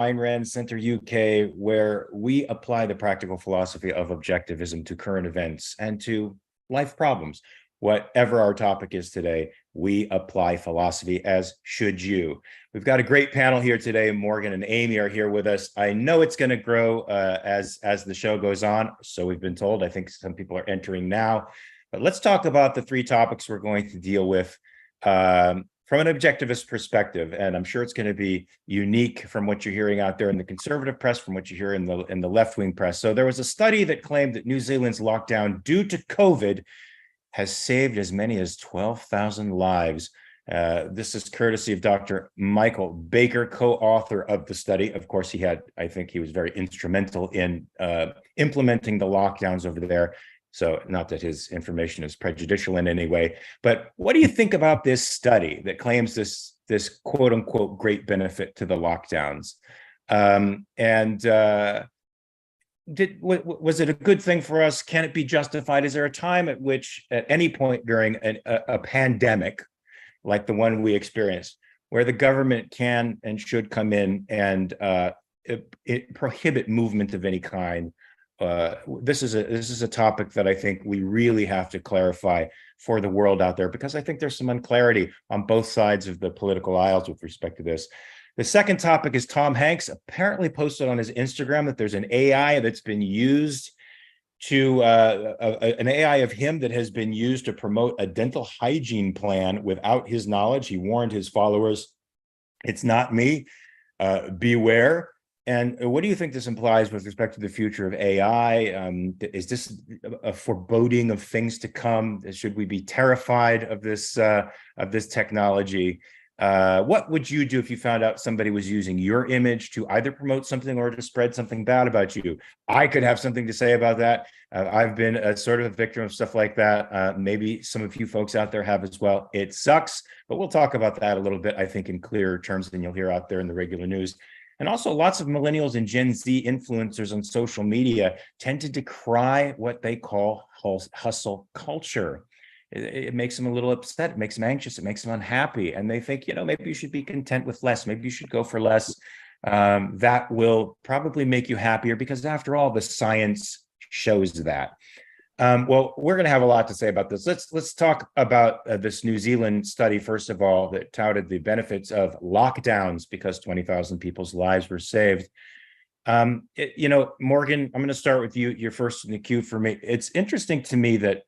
Ayn Rand Center UK, where we apply the practical philosophy of objectivism to current events and to life problems. Whatever our topic is today, we apply philosophy, as should you. We've got a great panel here today. Morgan and Amy are here with us. I know it's going to grow as the show goes on, so we've been told. I think some people are entering now. But let's talk about the three topics we're going to deal with from an objectivist perspective, and I'm sure it's going to be unique from what you're hearing out there in the conservative press, from what you hear in the left-wing press. So there was a study that claimed that New Zealand's lockdown due to COVID has saved as many as 12,000 lives. This is courtesy of Dr. Michael Baker, co-author of the study. Of course, I think he was very instrumental in implementing the lockdowns over there. So not that his information is prejudicial in any way, but what do you think about this study that claims this quote unquote great benefit to the lockdowns? Was it a good thing for us? Can it be justified? Is there a time at which, at any point during a pandemic like the one we experienced, where the government can and should come in and prohibit movement of any kind? This is a topic that I think we really have to clarify for the world out there, because I think there's some unclarity on both sides of the political aisles with respect to this. The second topic is Tom Hanks apparently posted on his Instagram that there's an AI that's been used to an AI of him that has been used to promote a dental hygiene plan without his knowledge. He warned his followers, "It's not me, beware." And what do you think this implies with respect to the future of AI? Is this a foreboding of things to come? Should we be terrified of this technology? What would you do if you found out somebody was using your image to either promote something or to spread something bad about you? I could have something to say about that. I've been a sort of a victim of stuff like that. Maybe some of you folks out there have as well. It sucks, but we'll talk about that a little bit, I think, in clearer terms than you'll hear out there in the regular news. And also, lots of millennials and Gen Z influencers on social media tend to decry what they call hustle culture. It makes them a little upset. It makes them anxious. It makes them unhappy. And they think, maybe you should be content with less. Maybe you should go for less. That will probably make you happier, because after all, the science shows that. Well, we're going to have a lot to say about this. Let's talk about this New Zealand study, first of all, that touted the benefits of lockdowns because 20,000 people's lives were saved. Morgan, I'm going to start with you. You're first in the queue for me. It's interesting to me that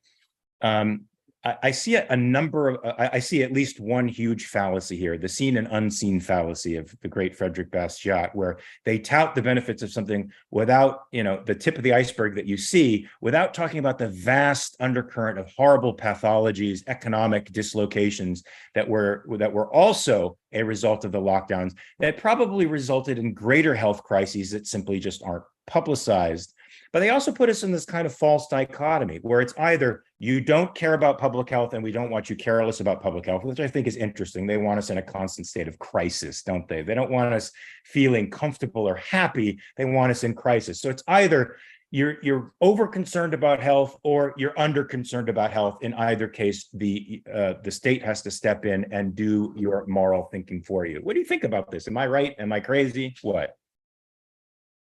I see I see at least one huge fallacy here, the seen and unseen fallacy of the great Frederick Bastiat, where they tout the benefits of something without, the tip of the iceberg that you see, without talking about the vast undercurrent of horrible pathologies, economic dislocations that were also a result of the lockdowns that probably resulted in greater health crises that simply just aren't publicized. But they also put us in this kind of false dichotomy where it's either you don't care about public health and we don't want you careless about public health, which I think is interesting. They want us in a constant state of crisis, don't they? They don't want us feeling comfortable or happy. They want us in crisis. So it's either you're over concerned about health or you're under concerned about health. In either case, the state has to step in and do your moral thinking for you. What do you think about this? Am I right? Am I crazy? What?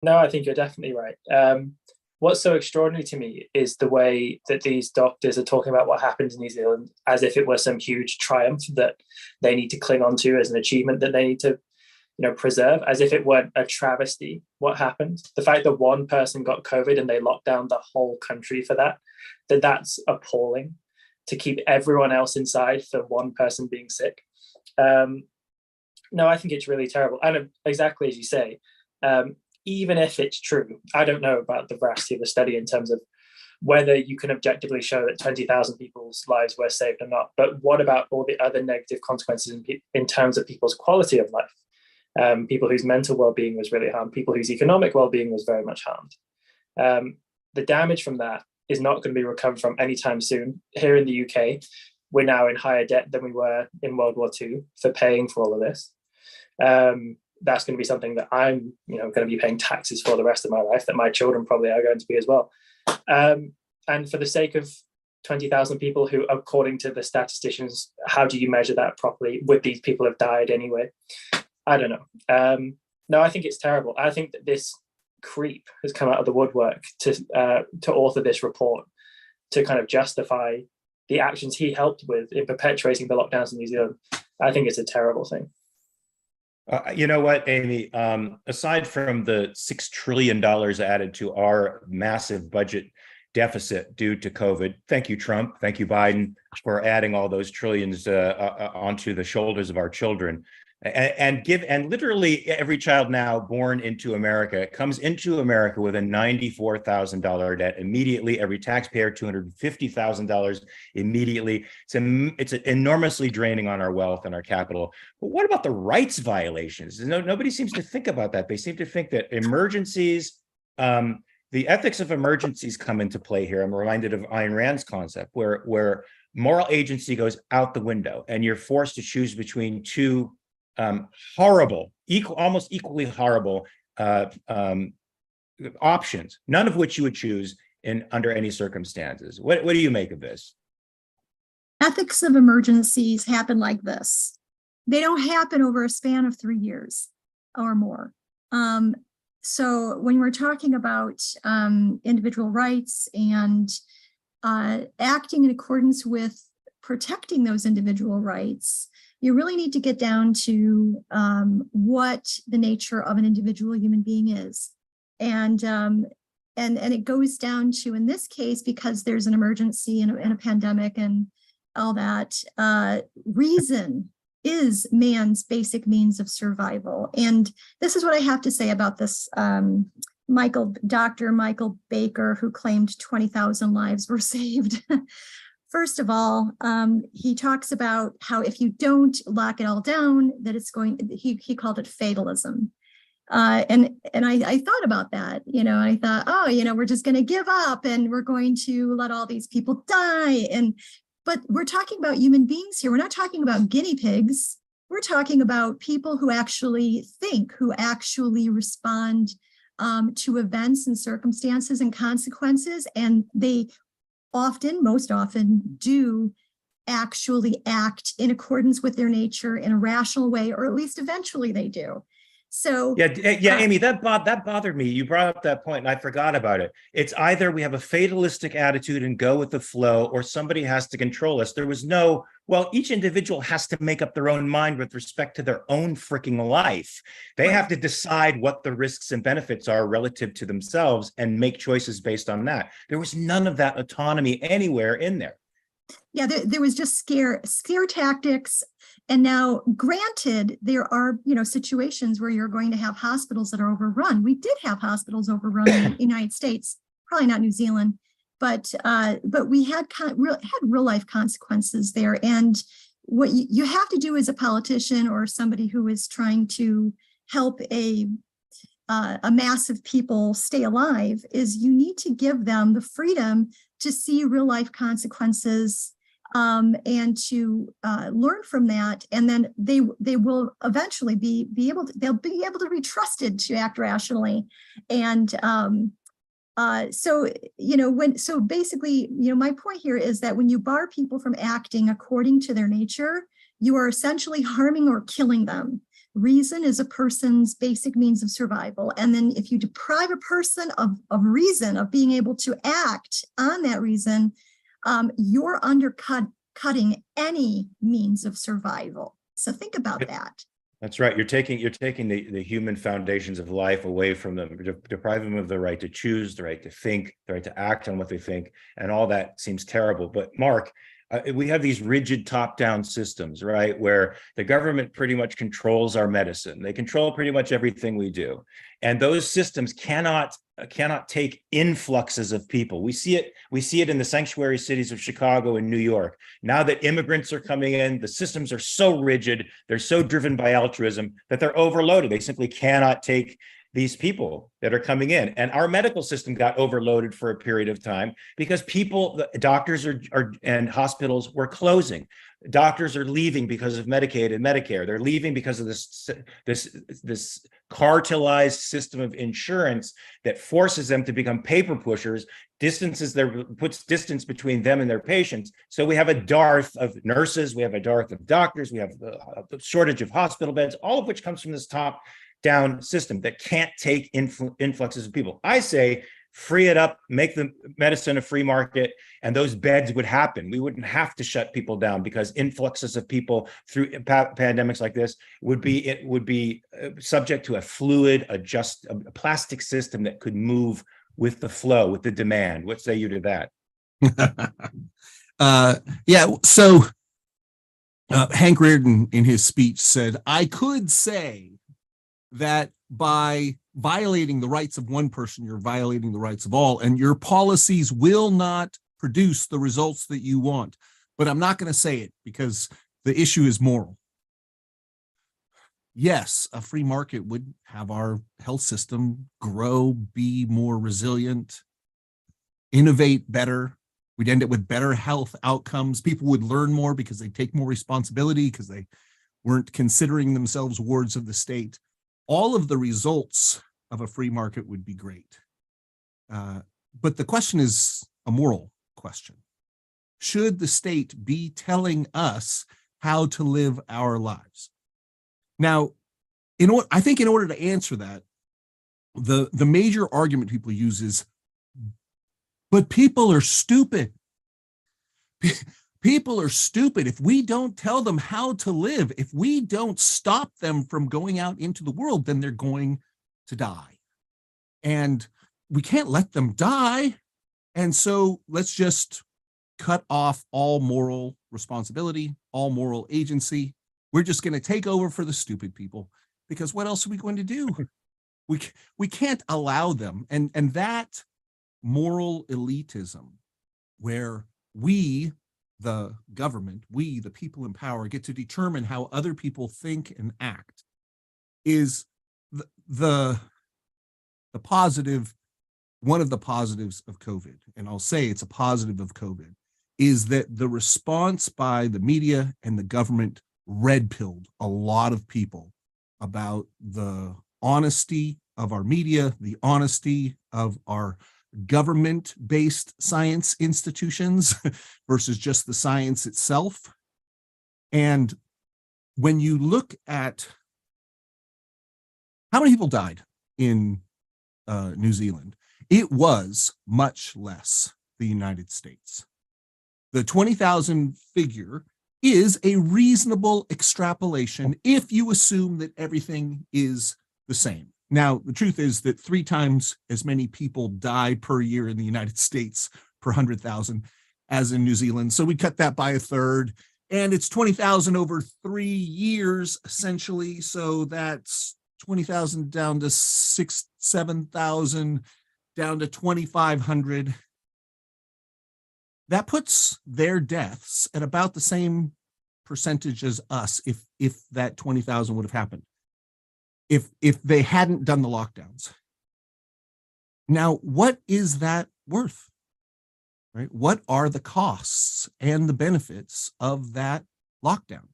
No, I think you're definitely right. What's so extraordinary to me is the way that these doctors are talking about what happened in New Zealand as if it were some huge triumph that they need to cling on to as an achievement that they need to, preserve, as if it weren't a travesty what happened. The fact that one person got COVID and they locked down the whole country for that's appalling, to keep everyone else inside for one person being sick. No, I think it's really terrible. And exactly as you say, even if it's true, I don't know about the veracity of the study in terms of whether you can objectively show that 20,000 people's lives were saved or not. But what about all the other negative consequences in terms of people's quality of life? People whose mental well-being was really harmed, people whose economic well-being was very much harmed. The damage from that is not going to be recovered from anytime soon. Here in the UK, we're now in higher debt than we were in World War II for paying for all of this. That's going to be something that I'm, going to be paying taxes for the rest of my life, that my children probably are going to be as well. And for the sake of 20,000 people who, according to the statisticians, how do you measure that properly? Would these people have died anyway? I don't know. No, I think it's terrible. I think that this creep has come out of the woodwork to author this report to kind of justify the actions he helped with in perpetuating the lockdowns in New Zealand. I think it's a terrible thing. You know what, Amy? Aside from the $6 trillion added to our massive budget deficit due to COVID, thank you, Trump. Thank you, Biden, for adding all those trillions onto the shoulders of our children. And literally every child now born into America comes into America with a $94,000 debt immediately. Every taxpayer, $250,000 immediately. It's enormously draining on our wealth and our capital. But what about the rights violations? Nobody seems to think about that. They seem to think that emergencies, the ethics of emergencies come into play here. I'm reminded of Ayn Rand's concept, where moral agency goes out the window, and you're forced to choose between two horrible, almost equally horrible options, none of which you would choose under any circumstances. What do you make of this? Ethics of emergencies happen like this. They don't happen over a span of 3 years or more. So when we're talking about individual rights and acting in accordance with protecting those individual rights, you really need to get down to what the nature of an individual human being is. And it goes down to, in this case, because there's an emergency and a pandemic and all that, reason is man's basic means of survival. And this is what I have to say about this Dr. Michael Baker, who claimed 20,000 lives were saved. First of all, he talks about how if you don't lock it all down, that it's going, he called it fatalism. And I thought about that, and I thought, we're just going to give up and we're going to let all these people die. But we're talking about human beings here. We're not talking about guinea pigs. We're talking about people who actually think, who actually respond to events and circumstances and consequences. And they most often do actually act in accordance with their nature in a rational way, or at least eventually they do. So yeah, Amy, that bothered me. You brought up that point and I forgot about it. It's either we have a fatalistic attitude and go with the flow, or somebody has to control us. There was each individual has to make up their own mind with respect to their own freaking life. They have to decide what the risks and benefits are relative to themselves and make choices based on that. There was none of that autonomy anywhere in there. Yeah, there was just scare tactics. And now, granted, there are, situations where you're going to have hospitals that are overrun. We did have hospitals overrun in the United States, probably not New Zealand, but we had real life consequences there. And what you have to do as a politician or somebody who is trying to help a mass of people stay alive is you need to give them the freedom to see real life consequences and to learn from that, and then they will eventually be able to be trusted to act rationally. And so basically, my point here is that when you bar people from acting according to their nature, you are essentially harming or killing them. Reason is a person's basic means of survival. And then if you deprive a person of reason, of being able to act on that reason, you're undercutting any means of survival. So think about that. That's right. You're taking the human foundations of life away from them, deprive them of the right to choose, the right to think, the right to act on what they think, and all that seems terrible. But Mark, we have these rigid top-down systems, right, where the government pretty much controls our medicine. They control pretty much everything we do. And those systems cannot take influxes of people. We see it in the sanctuary cities of Chicago and New York. Now that immigrants are coming in, the systems are so rigid, they're so driven by altruism that they're overloaded. They simply cannot take these people that are coming in. And our medical system got overloaded for a period of time because doctors and hospitals were closing. Doctors are leaving because of Medicaid and Medicare. They're leaving because of this cartelized system of insurance that forces them to become paper pushers, puts distance between them and their patients. So we have a dearth of nurses, we have a dearth of doctors, we have the shortage of hospital beds, all of which comes from this down system that can't take influxes of people. I say free it up, make the medicine a free market, and those beds would happen. We wouldn't have to shut people down because influxes of people through pandemics like this would be subject to a fluid, a plastic system that could move with the flow, with the demand. What say you to that? Yeah. So Hank Reardon in his speech said, I could say that by violating the rights of one person, you're violating the rights of all, and your policies will not produce the results that you want. But I'm not going to say it because the issue is moral. Yes, a free market would have our health system grow, be more resilient, innovate better. We'd end up with better health outcomes. People would learn more because they take more responsibility because they weren't considering themselves wards of the state. All of the results of a free market would be great. But the question is a moral question. Should the state be telling us how to live our lives? Now, I think in order to answer that, the major argument people use is, but people are stupid. People are stupid. If we don't tell them how to live, if we don't stop them from going out into the world, then they're going to die. And we can't let them die. And so let's just cut off all moral responsibility, all moral agency. We're just going to take over for the stupid people, because what else are we going to do? We can't allow them. And that moral elitism where we, the government, we, the people in power, get to determine how other people think and act is the positive, one of the positives of COVID, and I'll say it's a positive of COVID, is that the response by the media and the government red-pilled a lot of people about the honesty of our media, the honesty of our government-based science institutions versus just the science itself. And when you look at how many people died in New Zealand, it was much less the United States. The 20,000 figure is a reasonable extrapolation if you assume that everything is the same. Now, the truth is that 3 times as many people die per year in the United States per 100,000 as in New Zealand. So we cut that by a third, and it's 20,000 over 3 years, essentially. So that's 20,000 down to 7,000, down to 2,500. That puts their deaths at about the same percentage as us if that 20,000 would have happened, if they hadn't done the lockdowns. Now, what is that worth? Right? What are the costs and the benefits of that lockdown?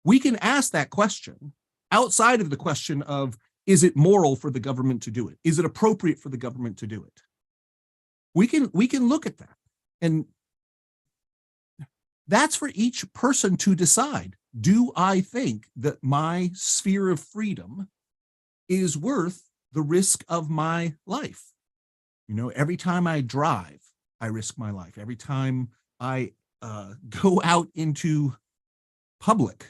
We can ask that question outside of the question of, is it moral for the government to do it? Is it appropriate for the government to do it? We can look at that, and that's for each person to decide. Do I think that my sphere of freedom is worth the risk of my life? You know, every time I drive, I risk my life. Every time I go out into public,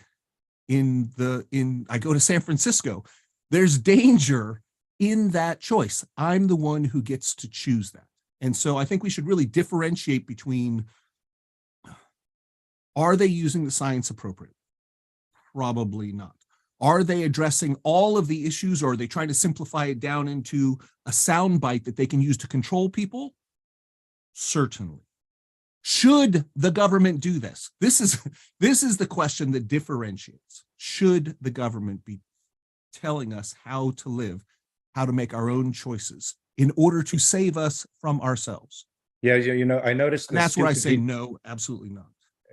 I go to San Francisco, there's danger in that choice. I'm the one who gets to choose that. And so I think we should really differentiate between, are they using the science appropriately? Probably not. Are they addressing all of the issues, or are they trying to simplify it down into a soundbite that they can use to control people? Certainly. Should the government do this? This is the question that differentiates. Should the government be telling us how to live, how to make our own choices in order to save us from ourselves? Yeah, you know, I noticed. And that's where I say no, absolutely not.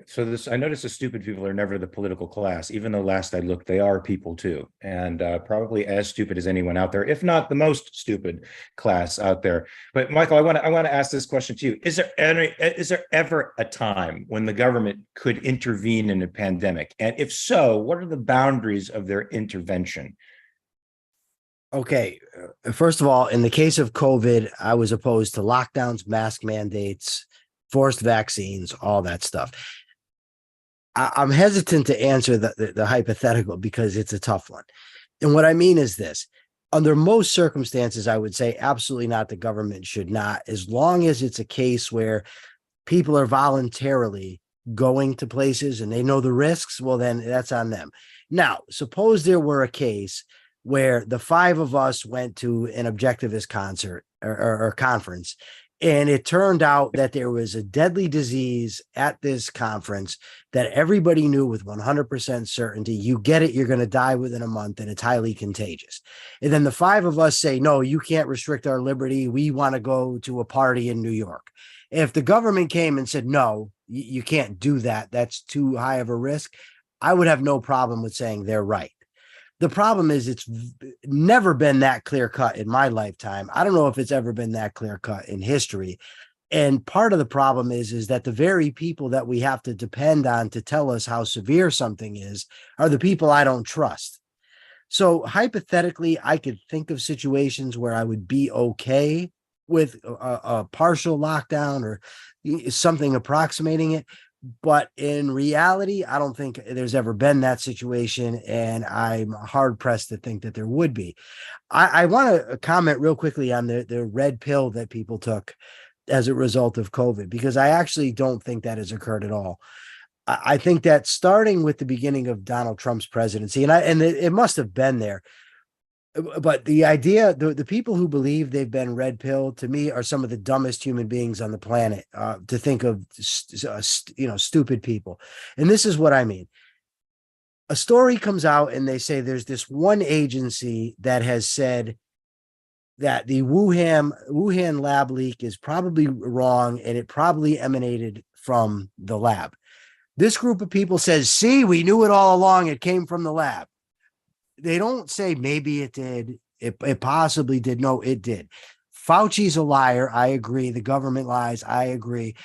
So I noticed the stupid people are never the political class, even though last I looked, they are people too, and probably as stupid as anyone out there, if not the most stupid class out there. But Michael, I want to ask this question to you: Is there ever a time when the government could intervene in a pandemic, and if so, what are the boundaries of their intervention? Okay. First of all, in the case of COVID, I was opposed to lockdowns, mask mandates, forced vaccines, all that stuff. I'm hesitant to answer the hypothetical because it's a tough one. And what I mean is this. Under most circumstances, I would say absolutely not. The government should not, as long as it's a case where people are voluntarily going to places and they know the risks. Well, then that's on them. Now, suppose there were a case where the five of us went to an objectivist concert or conference, and it turned out that there was a deadly disease at this conference that everybody knew with 100% certainty. You get it, you're going to die within a month, and it's highly contagious. And then the five of us say, no, you can't restrict our liberty. We want to go to a party in New York. If the government came and said, no, you can't do that, that's too high of a risk, I would have no problem with saying they're right. The problem is it's never been that clear cut in my lifetime. I don't know if it's ever been that clear cut in history. And part of the problem is that the very people that we have to depend on to tell us how severe something is are the people I don't trust. So hypothetically, I could think of situations where I would be okay with a partial lockdown or something approximating it. But in reality, I don't think there's ever been that situation, and I'm hard pressed to think that there would be. I want to comment real quickly on the red pill that people took as a result of COVID, because I actually don't think that has occurred at all. I think that starting with the beginning of Donald Trump's presidency, and it must have been there, but the idea, the people who believe they've been red pilled, to me, are some of the dumbest human beings on the planet. To think of, stupid people. And this is what I mean. A story comes out and they say there's this one agency that has said that the Wuhan lab leak is probably wrong and it probably emanated from the lab. This group of people says, see, we knew it all along. It came from the lab. They don't say maybe it did. It possibly did. No, it did. Fauci's a liar. I agree. The government lies. I agree.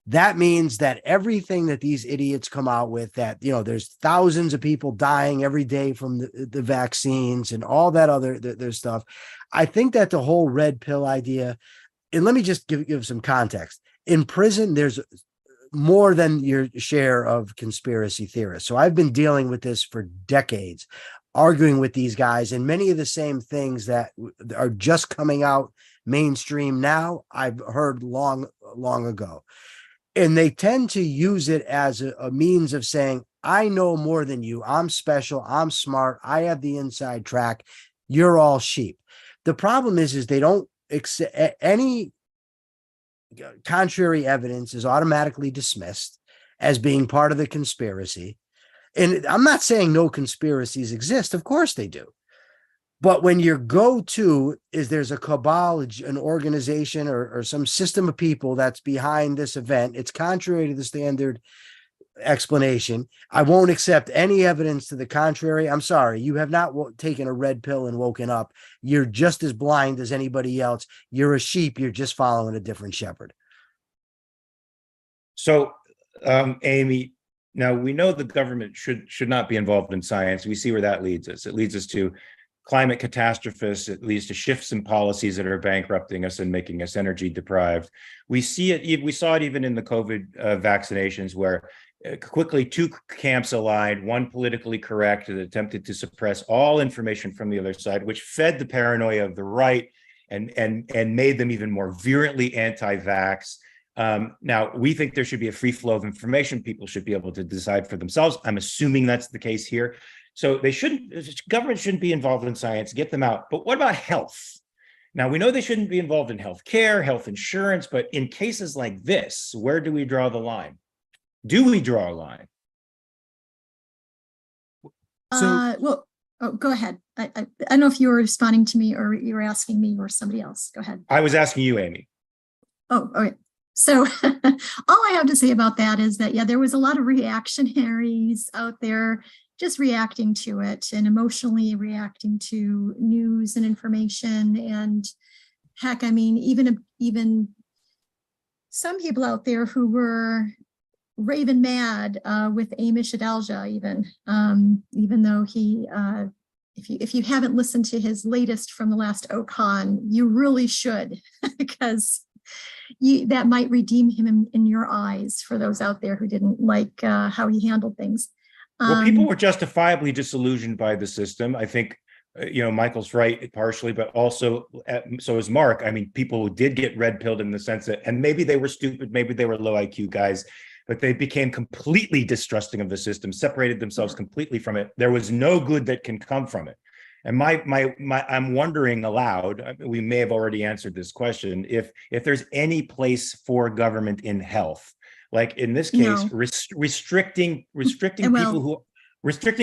That means that everything that these idiots come out with, that, there's thousands of people dying every day from the vaccines and all that other stuff. I think that the whole red pill idea, and let me just give some context. In prison, there's more than your share of conspiracy theorists. So I've been dealing with this for decades, arguing with these guys, and many of the same things that are just coming out mainstream now, I've heard long ago. And they tend to use it as a means of saying, I know more than you. I'm special. I'm smart. I have the inside track. You're all sheep. The problem is they don't accept any contrary evidence is automatically dismissed as being part of the conspiracy. And I'm not saying no conspiracies exist. Of course they do. But when your go-to is there's a cabal, an organization, or some system of people that's behind this event, it's contrary to the standard explanation. I won't accept any evidence to the contrary. I'm sorry. You have not taken a red pill and woken up. You're just as blind as anybody else. You're a sheep. You're just following a different shepherd. So, Amy, now we know the government should not be involved in science. We see where that leads us. It leads us to climate catastrophes. It leads to shifts in policies that are bankrupting us and making us energy deprived. We see it. We saw it even in the COVID vaccinations, where quickly two camps aligned. One politically correct that attempted to suppress all information from the other side, which fed the paranoia of the right and made them even more virulently anti-vax. Now, we think there should be a free flow of information. People should be able to decide for themselves. I'm assuming that's the case here. So government shouldn't be involved in science, get them out. But what about health? Now, we know they shouldn't be involved in health care, health insurance, but in cases like this, where do we draw the line? Do we draw a line? Go ahead. I don't know if you were responding to me or you were asking me or somebody else. Go ahead. I was asking you, Amy. Oh, okay. So all I have to say about that is that, there was a lot of reactionaries out there just reacting to it and emotionally reacting to news and information. And heck, I mean, even some people out there who were raving mad with Amish Adalja, even though he if you haven't listened to his latest from the last OCON, you really should, because that might redeem him in your eyes for those out there who didn't like how he handled things. Well, people were justifiably disillusioned by the system. I think, Michael's right partially, but also so is Mark. I mean, people did get red pilled in the sense that, and maybe they were stupid, maybe they were low IQ guys, but they became completely distrusting of the system, separated themselves completely from it. There was no good that can come from it. And I'm wondering aloud, we may have already answered this question, if there's any place for government in health, like in this case, No. restricting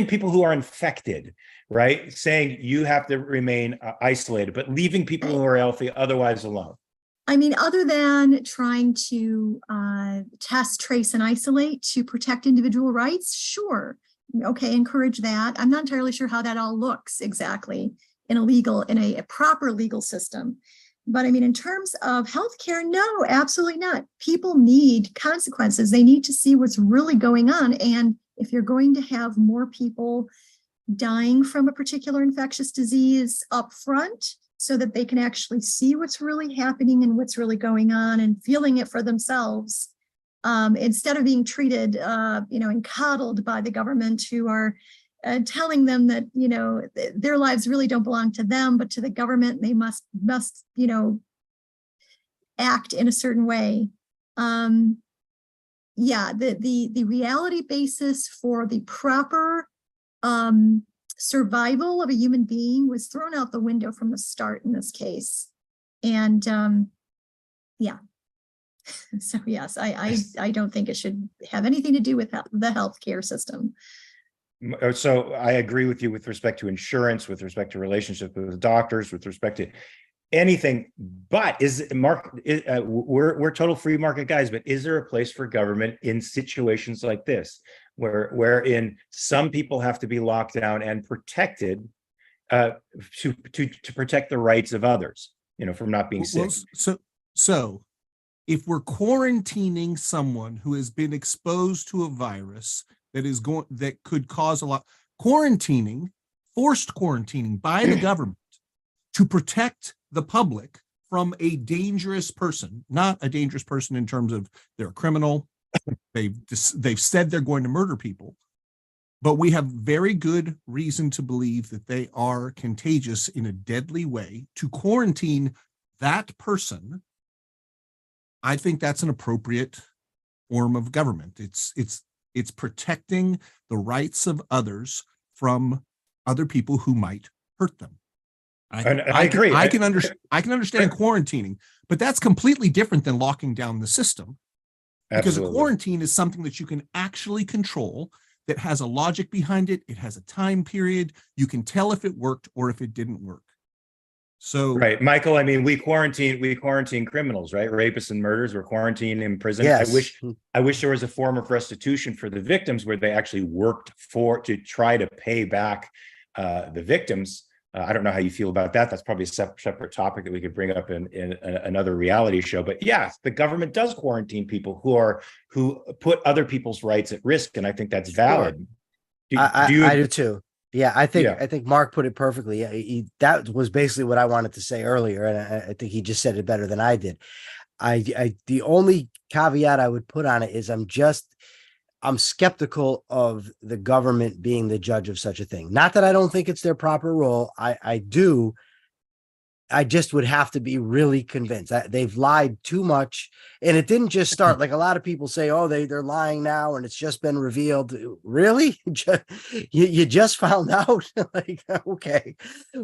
people who are infected, right? Saying you have to remain isolated, but leaving people who are healthy otherwise alone. I mean, other than trying to test, trace, and isolate to protect individual rights, sure. Okay, encourage that. I'm not entirely sure how that all looks exactly in a proper legal system. But I mean, in terms of healthcare, no, absolutely not. People need consequences. They need to see what's really going on. And if you're going to have more people dying from a particular infectious disease up front, so that they can actually see what's really happening and what's really going on and feeling it for themselves, instead of being treated, and coddled by the government, who are telling them that, their lives really don't belong to them, but to the government. They must, act in a certain way. The reality basis for the proper survival of a human being was thrown out the window from the start in this case. And so yes, I don't think it should have anything to do with the healthcare system. So I agree with you with respect to insurance, with respect to relationships with doctors, with respect to anything. But we're total free market guys, but is there a place for government in situations like this, wherein some people have to be locked down and protected to protect the rights of others, from not being sick? So if we're quarantining someone who has been exposed to a virus that could cause a lot, forced quarantining by the government to protect the public from a dangerous person, not a dangerous person in terms of they're a criminal, they've said they're going to murder people, but we have very good reason to believe that they are contagious in a deadly way. To quarantine that person, I think that's an appropriate form of government. It's protecting the rights of others from other people who might hurt them. I agree. I can understand quarantining, but that's completely different than locking down the system. Because a quarantine is something that you can actually control, that has a logic behind it. It has a time period. You can tell if it worked or if it didn't work. So right, Michael, I mean, we quarantine criminals, right? Rapists and murderers were quarantined in prison. Yes. I wish there was a form of restitution for the victims where they actually worked to try to pay back the victims. I don't know how you feel about that. That's probably a separate topic that we could bring up in another reality show. But yeah, the government does quarantine people who put other people's rights at risk, and I think that's valid. I do too. Yeah, I think Mark put it perfectly. That was basically what I wanted to say earlier, and I think he just said it better than I did. The only caveat I would put on it is I'm skeptical of the government being the judge of such a thing. Not that I don't think it's their proper role. I do. I just would have to be really convinced that they've lied too much. And it didn't just start like a lot of people say, oh, they're lying now and it's just been revealed. Really? You just found out? Like, okay.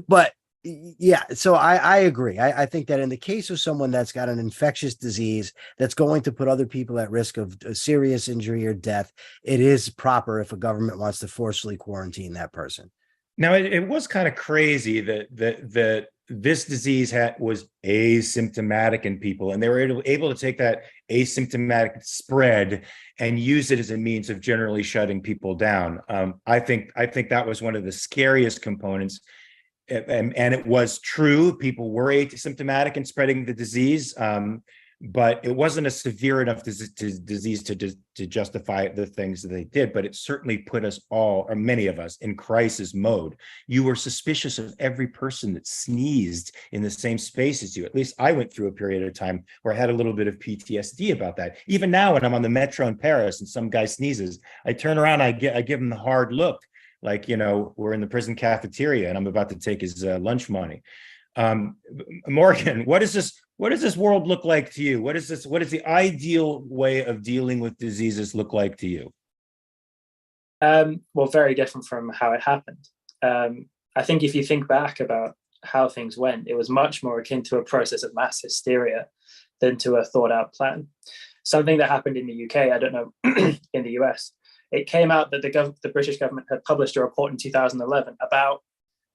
But yeah, so I agree. I think that in the case of someone that's got an infectious disease that's going to put other people at risk of a serious injury or death, it is proper if a government wants to forcefully quarantine that person. Now, it was kind of crazy that this disease was asymptomatic in people, and they were able to take that asymptomatic spread and use it as a means of generally shutting people down. I think that was one of the scariest components. And it was true. People were asymptomatic and spreading the disease. but it wasn't a severe enough disease to justify the things that they did. But it certainly put us all, or many of us, in crisis mode. You were suspicious of every person that sneezed in the same space as you. At least I went through a period of time where I had a little bit of PTSD about that. Even now, when I'm on the metro in Paris and some guy sneezes, I turn around, I give him the hard look, like, we're in the prison cafeteria and I'm about to take his lunch money. Morgan, what does this world look like to you? What is the ideal way of dealing with diseases look like to you? Well, very different from how it happened. I think if you think back about how things went, it was much more akin to a process of mass hysteria than to a thought out plan. Something that happened in the UK, I don't know, in the US, it came out that the British government had published a report in 2011 about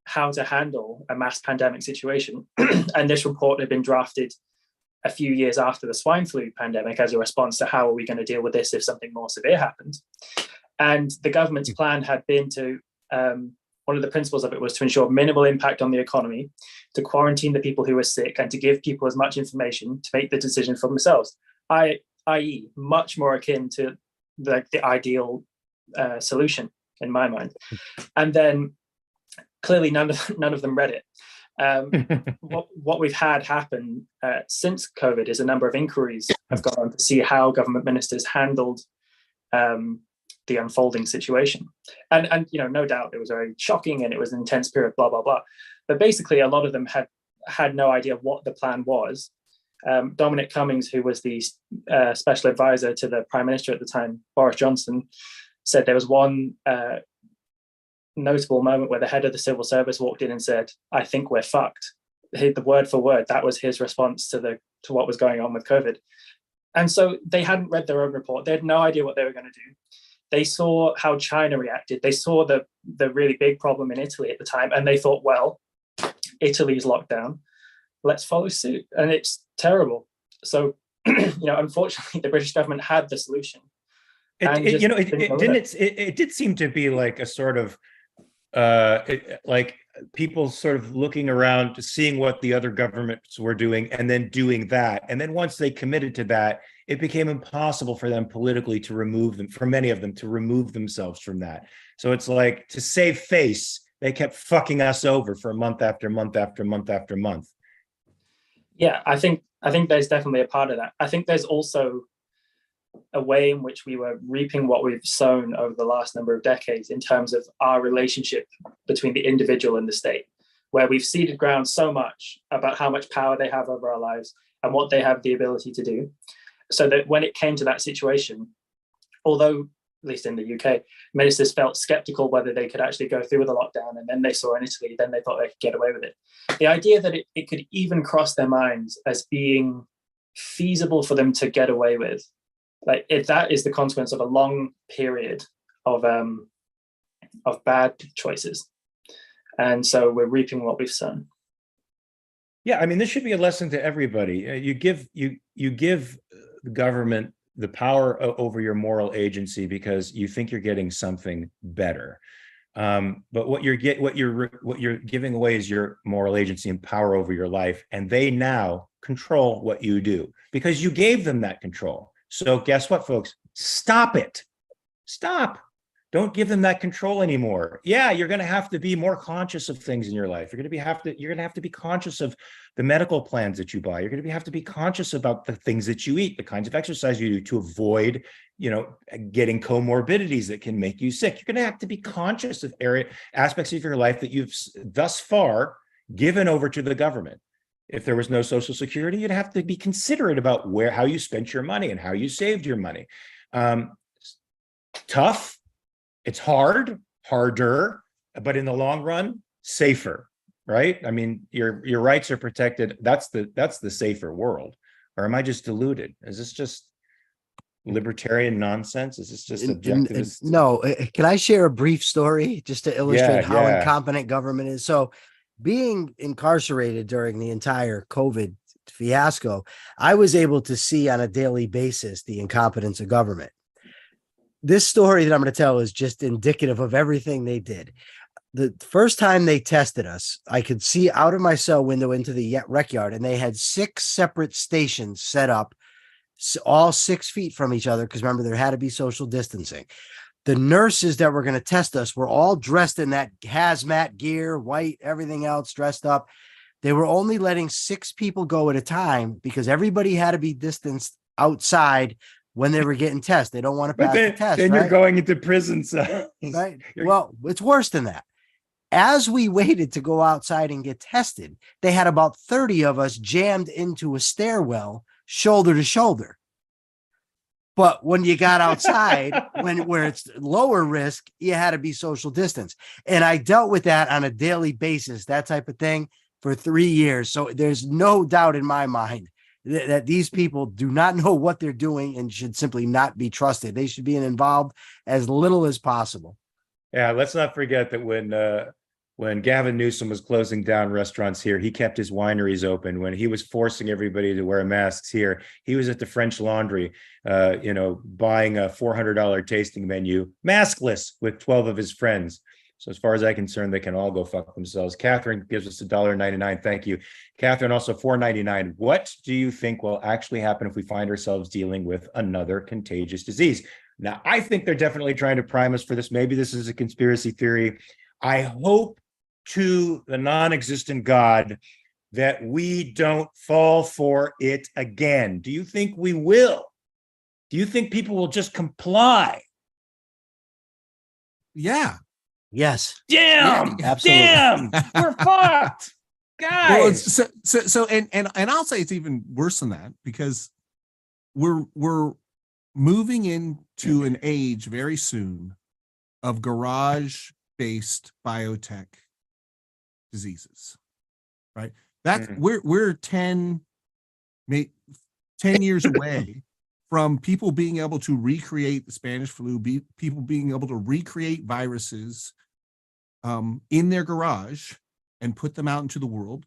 how to handle a mass pandemic situation. And this report had been drafted a few years after the swine flu pandemic as a response to how are we going to deal with this if something more severe happened. And the government's plan had been to, one of the principles of it was to ensure minimal impact on the economy, to quarantine the people who were sick, and to give people as much information to make the decision for themselves, i.e. much more akin to the ideal solution in my mind. And then clearly none of them read it. What we've had happen since COVID is a number of inquiries have gone on to see how government ministers handled the unfolding situation. And no doubt it was very shocking and it was an intense period, blah, blah, blah. But basically a lot of them had no idea what the plan was. Dominic Cummings, who was the special advisor to the Prime Minister at the time, Boris Johnson, said there was one notable moment where the head of the civil service walked in and said, "I think we're fucked." The word for word, that was his response to what was going on with COVID. And so they hadn't read their own report. They had no idea what they were going to do. They saw how China reacted. They saw the really big problem in Italy at the time, and they thought, well, Italy's locked down, let's follow suit. And it's terrible. So, unfortunately, the British government had the solution. It did seem to be like a sort of like people sort of looking around, seeing what the other governments were doing and then doing that. And then once they committed to that, it became impossible for them politically to remove them, for many of them to remove themselves from that. So it's like, to save face, they kept fucking us over for month after month after month after month. Yeah, I think there's definitely a part of that. I think there's also a way in which we were reaping what we've sown over the last number of decades in terms of our relationship between the individual and the state, where we've ceded ground so much about how much power they have over our lives and what they have the ability to do. So that when it came to that situation, although, at least in the UK, ministers felt skeptical whether they could actually go through with a lockdown, and then they saw in Italy, then they thought they could get away with it. The idea that it could even cross their minds as being feasible for them to get away with, like, if that is the consequence of a long period of bad choices. And so we're reaping what we've sown. Yeah, I mean, this should be a lesson to everybody. You give the government the power over your moral agency because you think you're getting something better. But what you're giving away is your moral agency and power over your life, and they now control what you do because you gave them that control. So guess what, folks? Stop it. Stop. Don't give them that control anymore. Yeah, you're going to have to be more conscious of things in your life. You're going to have to be conscious of the medical plans that you buy. You're going to have to be conscious about the things that you eat, the kinds of exercise you do to avoid, getting comorbidities that can make you sick. You're going to have to be conscious of aspects of your life that you've thus far given over to the government. If there was no Social Security, you'd have to be considerate about how you spent your money and how you saved your money. Tough. It's harder, but in the long run, safer, right? I mean, your rights are protected. That's the safer world. Or am I just deluded? Is this just libertarian nonsense? Is this just objectivist? No. Can I share a brief story just to illustrate how incompetent government is? So, being incarcerated during the entire COVID fiasco, I was able to see on a daily basis the incompetence of government. This story that I'm going to tell is just indicative of everything they did. the first time they tested us, I could see out of my cell window into the rec yard, and they had 6 separate stations set up, all 6 feet from each other. Because remember, there had to be social distancing. The nurses that were going to test us were all dressed in that hazmat gear, white, everything else dressed up. They were only letting 6 people go at a time because everybody had to be distanced outside when they were getting tested. They don't want to pass the test. Then right? you're going into prison cells. Right. Well, it's worse than that. As we waited to go outside and get tested, they had about 30 of us jammed into a stairwell, shoulder to shoulder. But when you got outside, where it's lower risk, you had to be social distance. And I dealt with that on a daily basis, that type of thing, for 3 years. So there's no doubt in my mind that these people do not know what they're doing and should simply not be trusted. They should be involved as little as possible. Yeah, let's not forget that when Gavin Newsom was closing down restaurants here, he kept his wineries open. When he was forcing everybody to wear masks here, he was at the French Laundry, buying a $400 tasting menu, maskless, with 12 of his friends. So as far as I'm concerned, they can all go fuck themselves. Catherine gives us $1.99. Thank you. Catherine, also $4.99. What do you think will actually happen if we find ourselves dealing with another contagious disease? Now, I think they're definitely trying to prime us for this. Maybe this is a conspiracy theory. I hope to the non-existent God that we don't fall for it again. Do you think we will? Do you think people will just comply? Yeah. Yes. Damn. Yeah, absolutely. Damn. We're fucked. Guys. Well, so and I'll say it's even worse than that, because we're moving into an age very soon of garage-based biotech diseases, right? That's we're 10 years away from people being able to recreate the Spanish flu, people being able to recreate viruses in their garage and put them out into the world.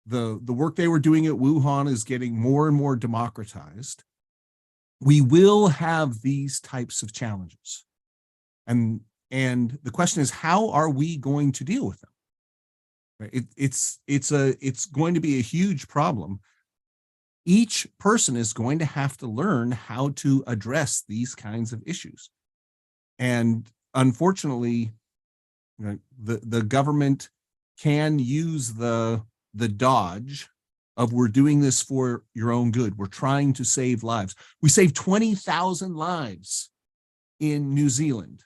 The work they were doing at Wuhan is getting more and more democratized. We will have these types of challenges, and the question is, how are we going to deal with them? Right? It's going to be a huge problem. Each person is going to have to learn how to address these kinds of issues, and unfortunately, the government can use the dodge of, we're doing this for your own good. We're trying to save lives. We saved 20,000 lives in New Zealand.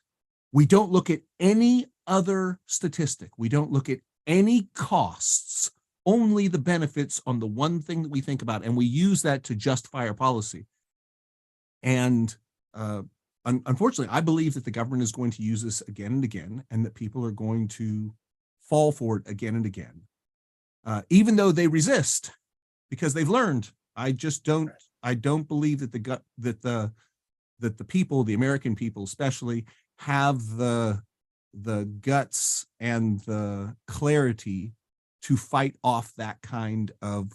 We don't look at any other statistic. We don't look at any costs, only the benefits on the one thing that we think about. And we use that to justify our policy. And unfortunately, I believe that the government is going to use this again and again, and that people are going to fall for it again and again, even though they resist, because they've learned. I don't believe that the people, the American people especially, have the guts and the clarity to fight off that kind of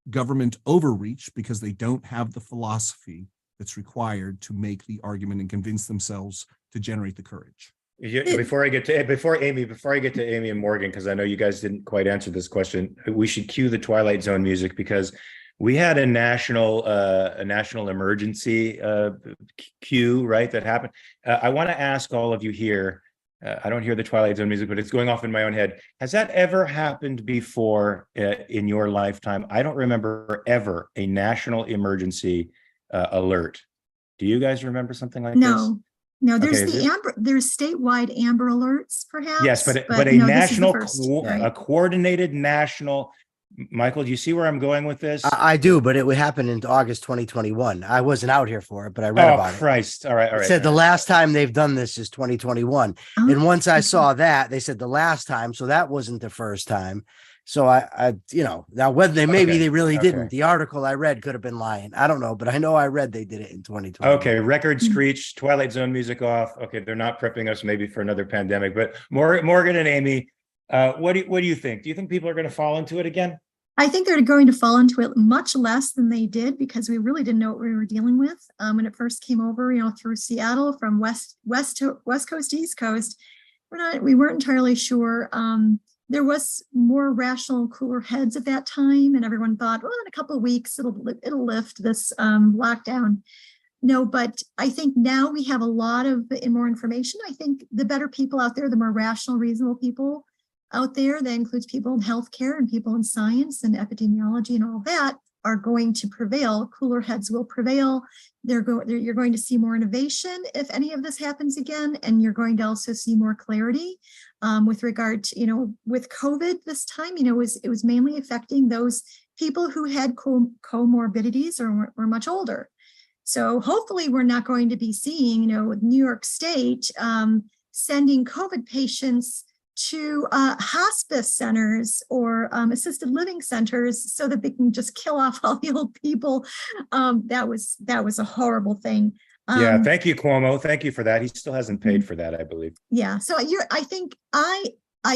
government overreach, because they don't have the philosophy that's required to make the argument and convince themselves to generate the courage. Before I get to Amy and Morgan, because I know you guys didn't quite answer this question, we should cue the Twilight Zone music, because we had a national emergency cue, right, that happened. I want to ask all of you here. I don't hear the Twilight Zone music, but it's going off in my own head. Has that ever happened before in your lifetime? I don't remember ever a national emergency alert. Do you guys remember something like this? No, there's there's statewide Amber Alerts, perhaps. Yes, but a no, national, right? a coordinated national. Michael, do you see where I'm going with this? I do, but it would happen in August 2021. I wasn't out here for it, but I read about it. Oh, Christ. All right. It said the last time they've done this is 2021. Oh, and once I saw that, they said the last time, so that wasn't the first time. So I now whether they really didn't. The article I read could have been lying. I don't know, but I know I read they did it in 2020. Okay, record screech, Twilight Zone music off. Okay, they're not prepping us maybe for another pandemic, but Morgan and Amy, what do you think? Do you think people are going to fall into it again? I think they're going to fall into it much less than they did, because we really didn't know what we were dealing with when it first came over, through Seattle from west coast to east coast. we weren't entirely sure. There was more rational, cooler heads at that time, and everyone thought, well, in a couple of weeks it'll lift this lockdown. No, but I think now we have a lot of more information. I think the better people out there, the more rational, reasonable people out there, that includes people in healthcare and people in science and epidemiology and all that, are going to prevail. Cooler heads will prevail. You're going to see more innovation if any of this happens again, and you're going to also see more clarity with regard to, with COVID this time, it was mainly affecting those people who had comorbidities or were much older. So hopefully we're not going to be seeing, with New York State sending COVID patients to hospice centers or assisted living centers so that they can just kill off all the old people. That was a horrible thing. Yeah, thank you, Cuomo. Thank you for that. He still hasn't paid for that, I believe. Yeah, so I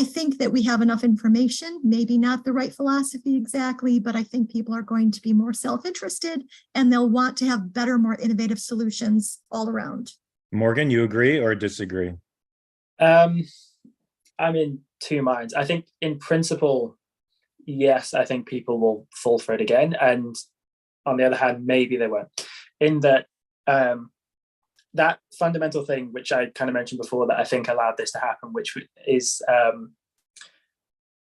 think that we have enough information, maybe not the right philosophy exactly, but I think people are going to be more self-interested and they'll want to have better, more innovative solutions all around. Morgan, you agree or disagree? I'm in two minds. I think in principle, yes, I think people will fall for it again. And on the other hand, maybe they won't. In that that fundamental thing, which I kind of mentioned before, that I think allowed this to happen, which is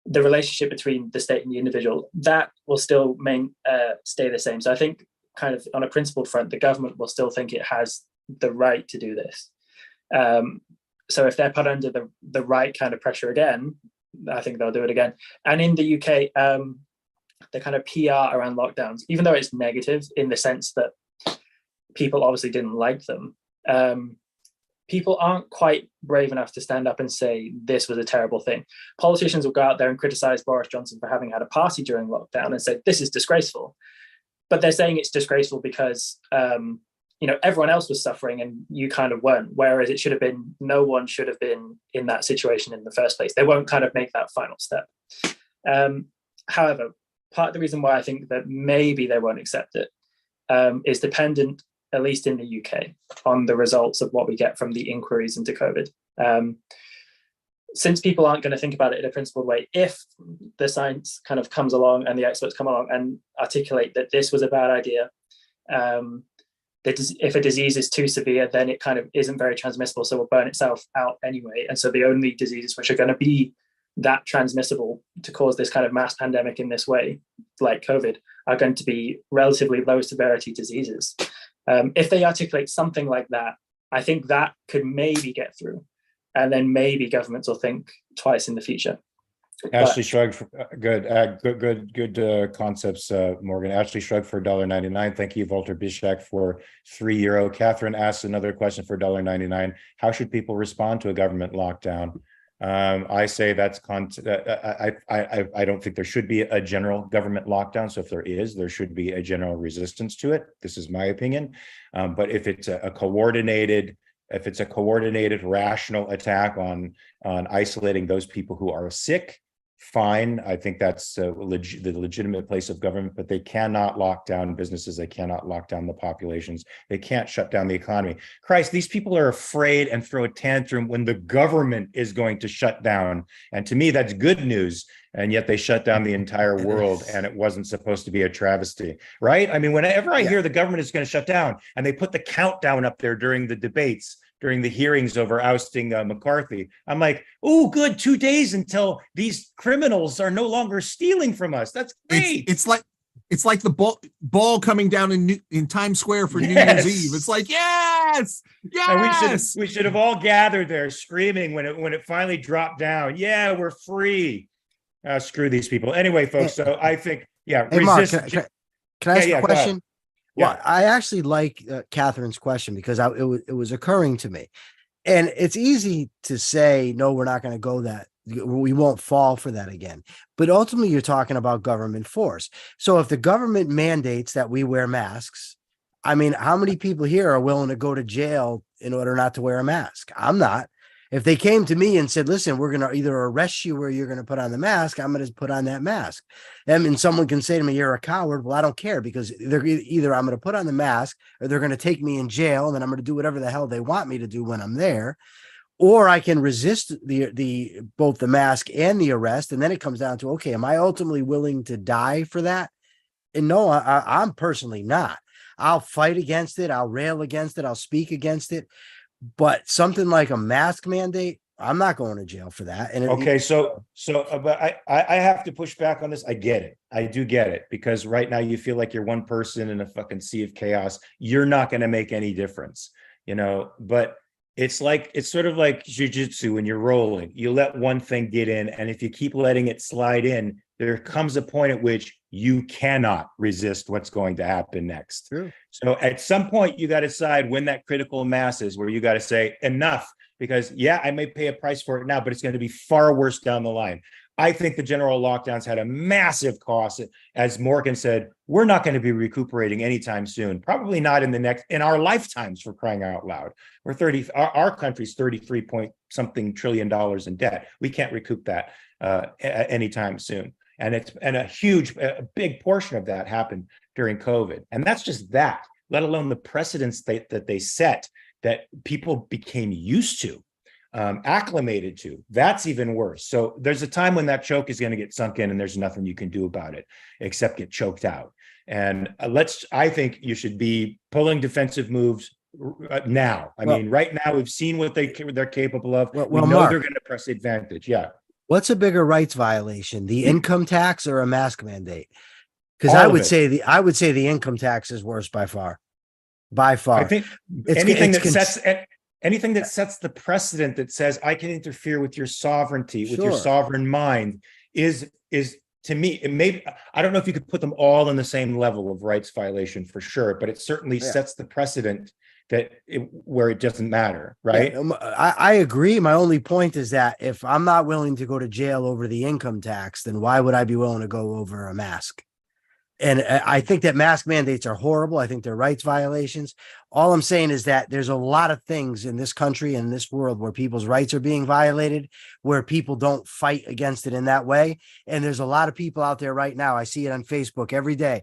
the relationship between the state and the individual, that will still stay the same. So I think kind of on a principled front, the government will still think it has the right to do this. So if they're put under the right kind of pressure again, I think they'll do it again. And in the UK, the kind of PR around lockdowns, even though it's negative in the sense that people obviously didn't like them, people aren't quite brave enough to stand up and say this was a terrible thing. Politicians will go out there and criticize Boris Johnson for having had a party during lockdown and say this is disgraceful. But they're saying it's disgraceful because everyone else was suffering and you kind of weren't, whereas it should have been, no one should have been in that situation in the first place. They won't kind of make that final step. However, part of the reason why I think that maybe they won't accept it is dependent, at least in the UK, on the results of what we get from the inquiries into COVID. Since people aren't going to think about it in a principled way, if the science kind of comes along and the experts come along and articulate that this was a bad idea, if a disease is too severe, then it kind of isn't very transmissible, so will burn itself out anyway. And so the only diseases which are going to be that transmissible to cause this kind of mass pandemic in this way, like COVID, are going to be relatively low severity diseases. If they articulate something like that, I think that could maybe get through. And then maybe governments will think twice in the future. Ashley Shrug, good concepts, Morgan. Ashley Shrug for $1.99. Thank you, Walter Bishak, for €3. Catherine asks another question for $1.99. How should people respond to a government lockdown? I say that's I don't think there should be a general government lockdown. So if there is, there should be a general resistance to it. This is my opinion. But if it's a coordinated, rational attack on isolating those people who are sick, fine. I think that's the legitimate place of government, but they cannot lock down businesses. They cannot lock down the populations. They can't shut down the economy. Christ, these people are afraid and throw a tantrum when the government is going to shut down. And to me, that's good news. And yet they shut down the entire world, and it wasn't supposed to be a travesty, right? I mean, whenever I hear the government is going to shut down and they put the countdown up there during the debates, during the hearings over ousting McCarthy, I'm like, oh, good, 2 days until these criminals are no longer stealing from us. That's great. It's like the ball coming down in Times Square for New Year's Eve. It's like, yes. And we should have all gathered there screaming when it finally dropped down. Yeah, we're free. Screw these people. Anyway, folks. So I think, Hey, Mark, can I ask a question? Well, Yeah. I actually like Catherine's question because it was occurring to me, and it's easy to say, no, we're not going to go that. We won't fall for that again. But ultimately, you're talking about government force. So if the government mandates that we wear masks, I mean, how many people here are willing to go to jail in order not to wear a mask? I'm not. If they came to me and said, listen, we're going to either arrest you or you're going to put on the mask, I'm going to put on that mask. And someone can say to me, you're a coward. Well, I don't care, because they're either I'm going to put on the mask or they're going to take me in jail, and then I'm going to do whatever the hell they want me to do when I'm there. or I can resist the both the mask and the arrest. And then it comes down to, okay, am I ultimately willing to die for that? And no, I'm personally not. I'll fight against it. I'll rail against it. I'll speak against it. But something like a mask mandate, I'm not going to jail for that. And Okay, but I have to push back on this. I get it. I do get it, because right now you feel like you're one person in a fucking sea of chaos. You're not going to make any difference, but it's sort of like jujitsu when you're rolling. You let one thing get in, and if you keep letting it slide in, there comes a point at which you cannot resist what's going to happen next. True. So at some point, you got to decide when that critical mass is, where you got to say enough, because yeah, I may pay a price for it now, but it's going to be far worse down the line. I think the general lockdowns had a massive cost. As Morgan said, we're not going to be recuperating anytime soon, probably not in our lifetimes, for crying out loud. Our country's 33 point something trillion dollars in debt. We can't recoup that anytime soon. And a big portion of that happened during COVID. And that's just that, let alone the precedents that they set that people became used to, acclimated to. That's even worse. So there's a time when that choke is going to get sunk in, and there's nothing you can do about it except get choked out. And I think you should be pulling defensive moves now. I mean, right now we've seen what they're capable of. We know Mark, they're going to press the advantage. Yeah. what's a bigger rights violation, the income tax or a mask mandate? Because I would say the income tax is worse by far. By far. I think anything that sets the precedent that says I can interfere with your sovereignty, with your sovereign mind, is to me, it may, I don't know if you could put them all on the same level of rights violation for sure, but it certainly sets the precedent where it doesn't matter, right? Yeah, I agree. My only point is that if I'm not willing to go to jail over the income tax, then why would I be willing to go over a mask? And I think that mask mandates are horrible. I think they're rights violations. All I'm saying is that there's a lot of things in this country and this world where people's rights are being violated, where people don't fight against it in that way. And there's a lot of people out there right now. I see it on Facebook every day.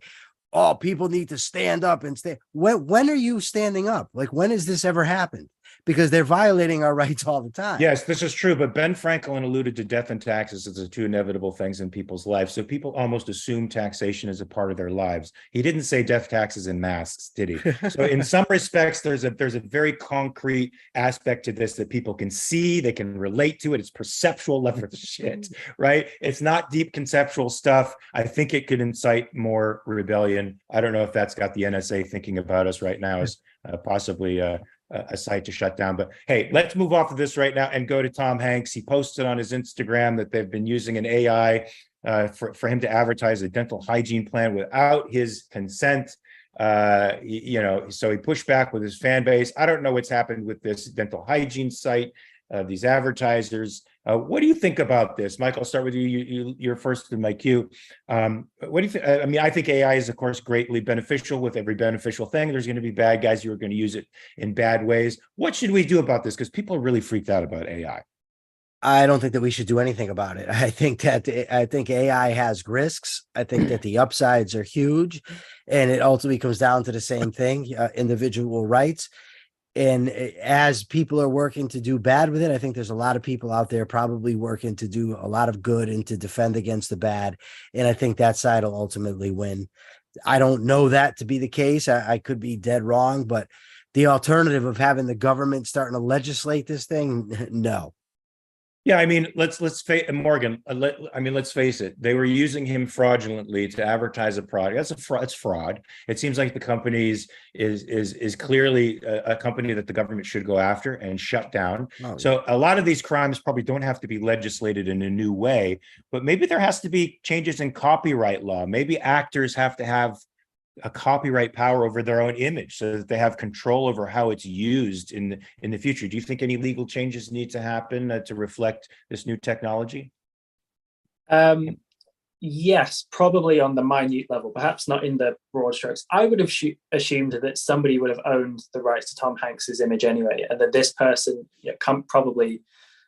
Oh, people need to stand up and stay. When are you standing up? Like, when has this ever happened? Because they're violating our rights all the time. Yes, this is true. But Ben Franklin alluded to death and taxes as the two inevitable things in people's lives. So people almost assume taxation is a part of their lives. He didn't say death, taxes, and masks, did he? So in some respects, there's a very concrete aspect to this that people can see, they can relate to it. It's perceptual level shit, right? It's not deep conceptual stuff. I think it could incite more rebellion. I don't know if that's got the NSA thinking about us right now as possibly a site to shut down. But hey, let's move off of this right now and go to Tom Hanks. He posted on his Instagram that they've been using an AI for him to advertise a dental hygiene plan without his consent. So he pushed back with his fan base. I don't know what's happened with this dental hygiene site, these advertisers. What do you think about this? Mike, I'll start with you. You're first in my queue. What do you think? I mean, I think AI is, of course, greatly beneficial. With every beneficial thing, there's going to be bad guys who are going to use it in bad ways. What should we do about this? Because people are really freaked out about AI. I don't think that we should do anything about it. I think AI has risks. I think that the upsides are huge, and it ultimately comes down to the same thing: individual rights. And as people are working to do bad with it, I think there's a lot of people out there probably working to do a lot of good and to defend against the bad. And I think that side will ultimately win. I don't know that to be the case. I could be dead wrong, but the alternative of having the government starting to legislate this thing, no. Yeah, I mean, let's face Morgan. Let's face it. They were using him fraudulently to advertise a product. It's fraud. It seems like the company is clearly a company that the government should go after and shut down. Oh, so a lot of these crimes probably don't have to be legislated in a new way, but maybe there has to be changes in copyright law. Maybe actors have to have a copyright power over their own image so that they have control over how it's used in the future. Do you think any legal changes need to happen to reflect this new technology? Yes, probably on the minute level, perhaps not in the broad strokes. I would have assumed that somebody would have owned the rights to Tom Hanks's image anyway, and that this person, probably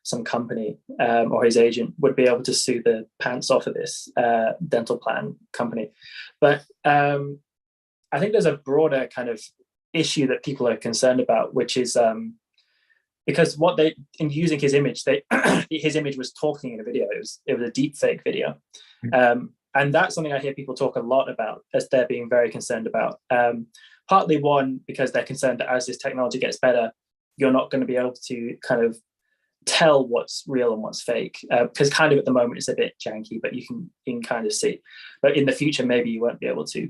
some company or his agent, would be able to sue the pants off of this dental plan company. But I think there's a broader kind of issue that people are concerned about, which is because what they, in using his image, his image was talking in a video. It was a deep fake video. And that's something I hear people talk a lot about, as they're being very concerned about. Partly one, because they're concerned that as this technology gets better, you're not going to be able to kind of tell what's real and what's fake, because kind of at the moment it's a bit janky, but you can kind of see. But in the future, maybe you won't be able to.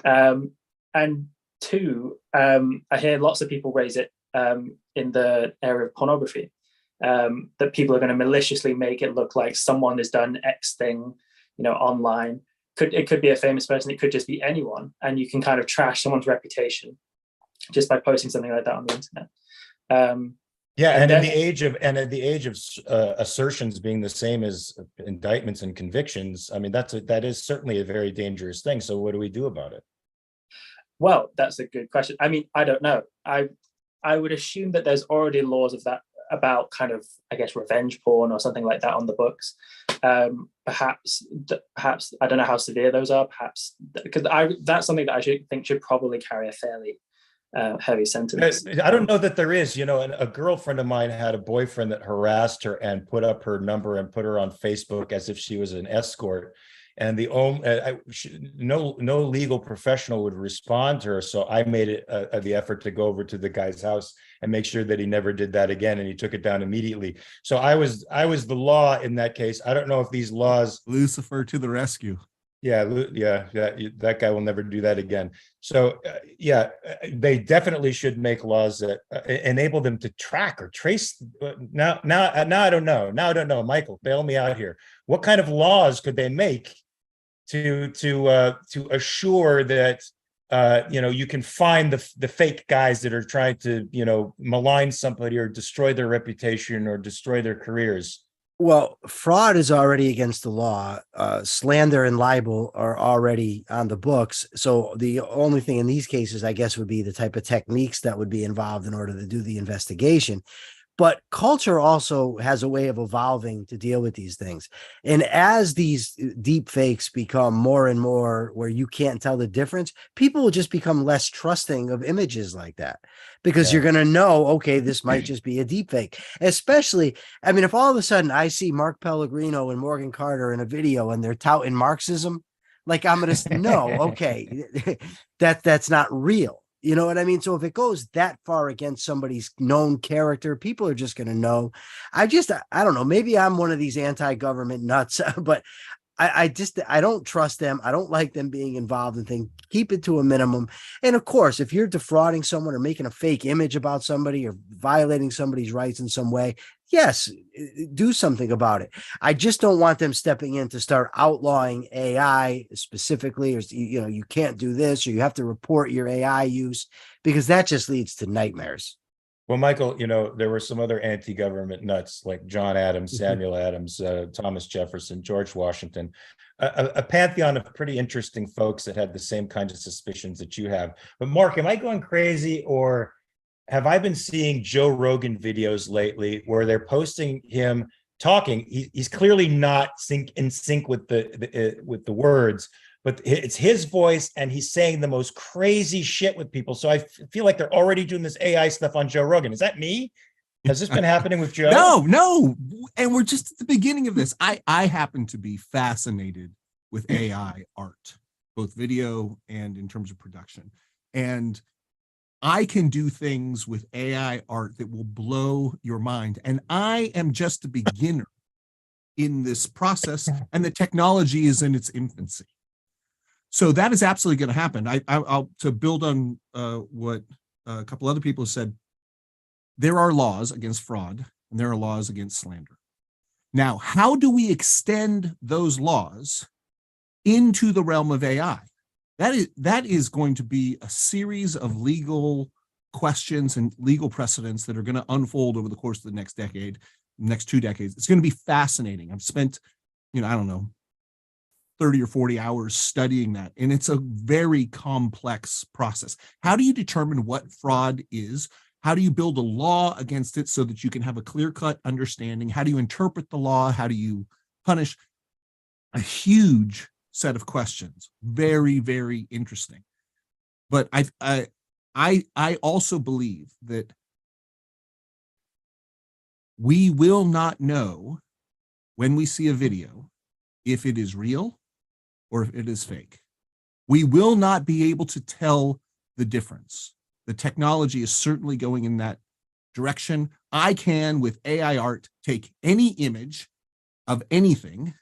And two, I hear lots of people raise it in the area of pornography, that people are going to maliciously make it look like someone has done X thing, online. It could be a famous person, it could just be anyone, and you can kind of trash someone's reputation just by posting something like that on the internet. And in the age of assertions being the same as indictments and convictions, I mean, that is certainly a very dangerous thing. So what do we do about it? Well, that's a good question. I mean, I don't know. I would assume that there's already laws of that, about kind of, I guess, revenge porn or something like that on the books. Perhaps I don't know how severe those are. Perhaps because that's something that I should probably carry a fairly heavy sentence. I don't know that there is. A girlfriend of mine had a boyfriend that harassed her and put up her number and put her on Facebook as if she was an escort. And no legal professional would respond to her. So I made it the effort to go over to the guy's house and make sure that he never did that again. And he took it down immediately. So I was the law in that case. I don't know if these laws. Lucifer to the rescue. Yeah, that guy will never do that again. So they definitely should make laws that enable them to track or trace. Now I don't know. Now I don't know. Michael, bail me out here. What kind of laws could they make to assure that you can find the fake guys that are trying to malign somebody or destroy their reputation or destroy their careers? Well, fraud is already against the law. Slander and libel are already on the books. So the only thing in these cases, I guess, would be the type of techniques that would be involved in order to do the investigation. But culture also has a way of evolving to deal with these things. And as these deep fakes become more and more where you can't tell the difference, people will just become less trusting of images like that, because you're going to know, okay, this might just be a deep fake. Especially, I mean, if all of a sudden I see Mark Pellegrino and Morgan Carter in a video and they're touting Marxism, like I'm going to know, okay, that's not real. You know what I mean? So if it goes that far against somebody's known character, people are just going to know. I don't know. Maybe I'm one of these anti-government nuts, but I don't trust them. I don't like them being involved in things. Keep it to a minimum. And of course, if you're defrauding someone or making a fake image about somebody or violating somebody's rights in some way, yes, do something about it. I just don't want them stepping in to start outlawing AI specifically, or you can't do this, or you have to report your AI use, because that just leads to nightmares. Well, Michael, there were some other anti-government nuts like John Adams, Samuel Adams, Thomas Jefferson, George Washington, a pantheon of pretty interesting folks that had the same kinds of suspicions that you have. But Mark, am I going crazy, or have I been seeing Joe Rogan videos lately where they're posting him talking? He's clearly not in sync with the words, but it's his voice and he's saying the most crazy shit with people. So I feel like they're already doing this AI stuff on Joe Rogan. Is that me? Has this been happening with Joe? No. And we're just at the beginning of this. I happen to be fascinated with AI art, both video and in terms of production. And I can do things with AI art that will blow your mind. And I am just a beginner in this process, and the technology is in its infancy. So that is absolutely going to happen. I'll to build on what a couple other people have said. There are laws against fraud, and there are laws against slander. Now, how do we extend those laws into the realm of AI? That is going to be a series of legal questions and legal precedents that are going to unfold over the course of the next decade, next 2 decades. It's going to be fascinating. I've spent, I don't know, 30 or 40 hours studying that. And it's a very complex process. How do you determine what fraud is? How do you build a law against it so that you can have a clear-cut understanding? How do you interpret the law? How do you punish? A huge set of questions. Very, very interesting. But I also believe that We will not know when we see a video if it is real or if it is fake. We will not be able to tell the difference. The technology is certainly going in that direction. I can, with AI art, take any image of anything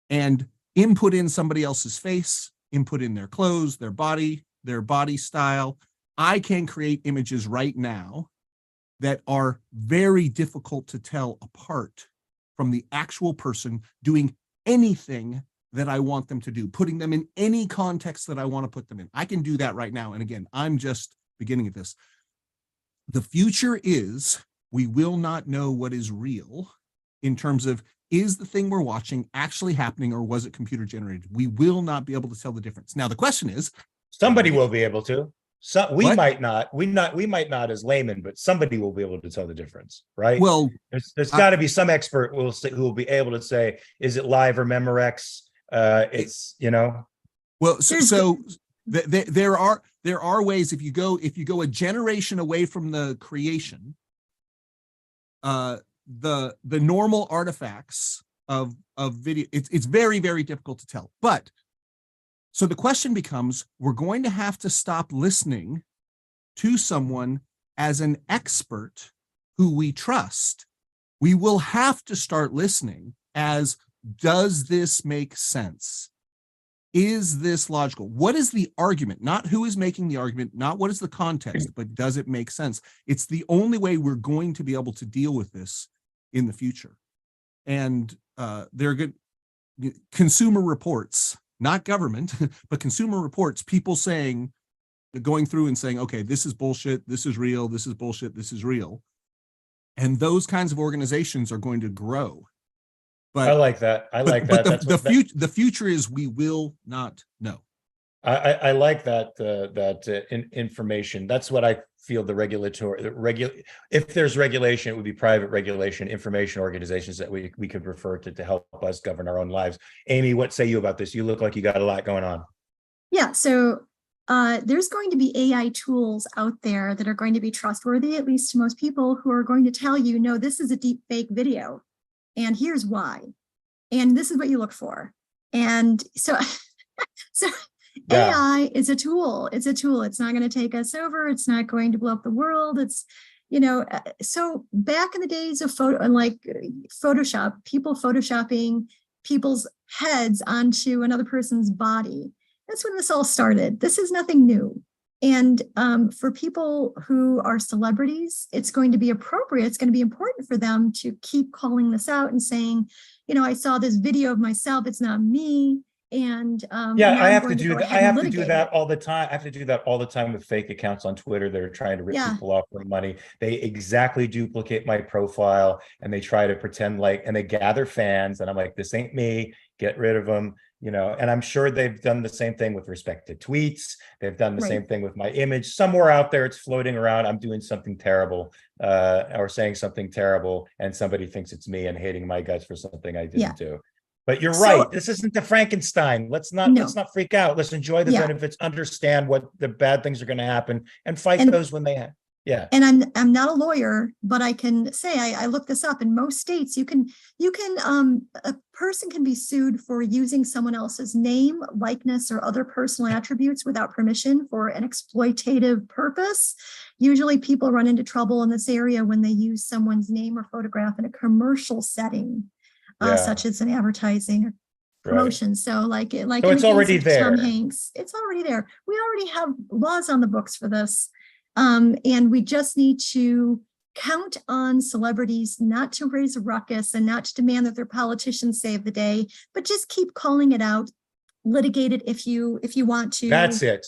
and input in somebody else's face, input in their clothes, their body style. I can create images right now that are very difficult to tell apart from the actual person doing anything that I want them to do, putting them in any context that I want to put them in. I can do that right now. And again, I'm just beginning at this. The future is we will not know what is real in terms of, is the thing we're watching actually happening or was it computer generated? We will not be able to tell the difference. Now, the question is, somebody will be able to. So we What? might not. We might not as laymen, but somebody will be able to tell the difference, right? well, There's got to be some expert who will be able to say, is it live or Memorex? It's, you know. Well, so there are ways, if you go a generation away from the creation, the normal artifacts of video, it's very, very difficult to tell. But so the question becomes, we're going to have to stop listening to someone as an expert who we trust. We will have to start listening as, does this make sense? Is this logical? What is the argument? Not who is making the argument, not what is the context, but does it make sense? It's the only way we're going to be able to deal with this in the future. And they're good consumer reports, not government, but consumer reports, people saying, going through and saying, okay, this is bullshit, this is real, this is bullshit, this is real. And those kinds of organizations are going to grow. But I like that. But the future is we will not know. I like that information. That's what I feel if there's regulation, it would be private regulation, information organizations that we could refer to help us govern our own lives. Amy, what say you about this? You look like you got a lot going on. Yeah, so there's going to be AI tools out there that are going to be trustworthy, at least to most people, who are going to tell you, no, this is a deep fake video, and here's why, and this is what you look for. And so yeah. AI is a tool. It's a tool. It's not going to take us over. It's not going to blow up the world. It's, so back in the days of Photoshop, people photoshopping people's heads onto another person's body. That's when this all started. This is nothing new. And for people who are celebrities, it's going to be appropriate. It's going to be important for them to keep calling this out and saying, I saw this video of myself. It's not me. And yeah, I have to do that. I have to do that all the time. I have to do that all the time with fake accounts on Twitter that are trying to rip people off for money. They exactly duplicate my profile and they try to pretend and they gather fans. And I'm like, this ain't me. Get rid of them. And I'm sure they've done the same thing with respect to tweets. They've done the same thing with my image. Somewhere out there, it's floating around. I'm doing something terrible or saying something terrible, and somebody thinks it's me and hating my guts for something I didn't do. But you're right. This isn't the Frankenstein. Let's not freak out. Let's enjoy the benefits, understand what the bad things are going to happen, and fight those when they happen. Yeah. And I'm not a lawyer, but I can say I looked this up. In most states, you can a person can be sued for using someone else's name, likeness, or other personal attributes without permission for an exploitative purpose. Usually people run into trouble in this area when they use someone's name or photograph in a commercial setting. Such as an advertising or promotion. So so it's already there. Tom Hanks, it's already there. We already have laws on the books for this. And we just need to count on celebrities not to raise a ruckus and not to demand that their politicians save the day, but just keep calling it out, litigate it if you want to. That's it.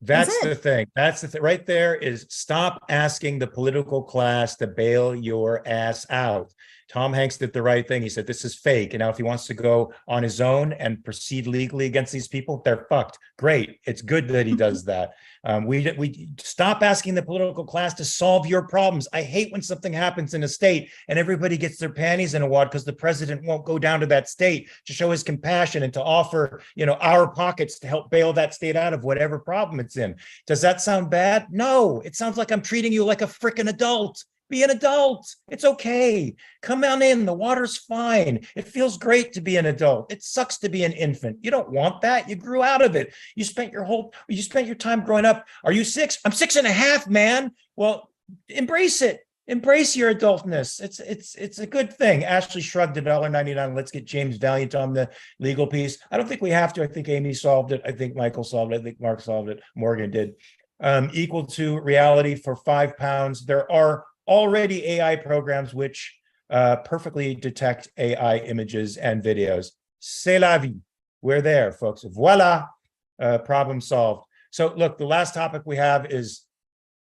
That's the thing. That's the thing right there is stop asking the political class to bail your ass out. Tom Hanks did the right thing. He said, this is fake. And now if he wants to go on his own and proceed legally against these people, they're fucked. Great. It's good that he does that. We stop asking the political class to solve your problems. I hate when something happens in a state and everybody gets their panties in a wad because the president won't go down to that state to show his compassion and to offer, our pockets to help bail that state out of whatever problem it's in. Does that sound bad? No, it sounds like I'm treating you like a freaking adult. Be an adult. It's okay. Come on in. The water's fine. It feels great to be an adult. It sucks to be an infant. You don't want that. You grew out of it. You spent your time growing up. Are you 6? I'm 6.5, man. Well, embrace it. Embrace your adultness. It's a good thing. Ashley shrugged $1.99. Let's get James Valiant on the legal piece. I don't think we have to. I think Amy solved it. I think Michael solved it. I think Mark solved it. Morgan did. Equal to reality for £5. There are already AI programs which perfectly detect AI images and videos. C'est la vie. We're there, folks. Voila, problem solved. So look, the last topic we have is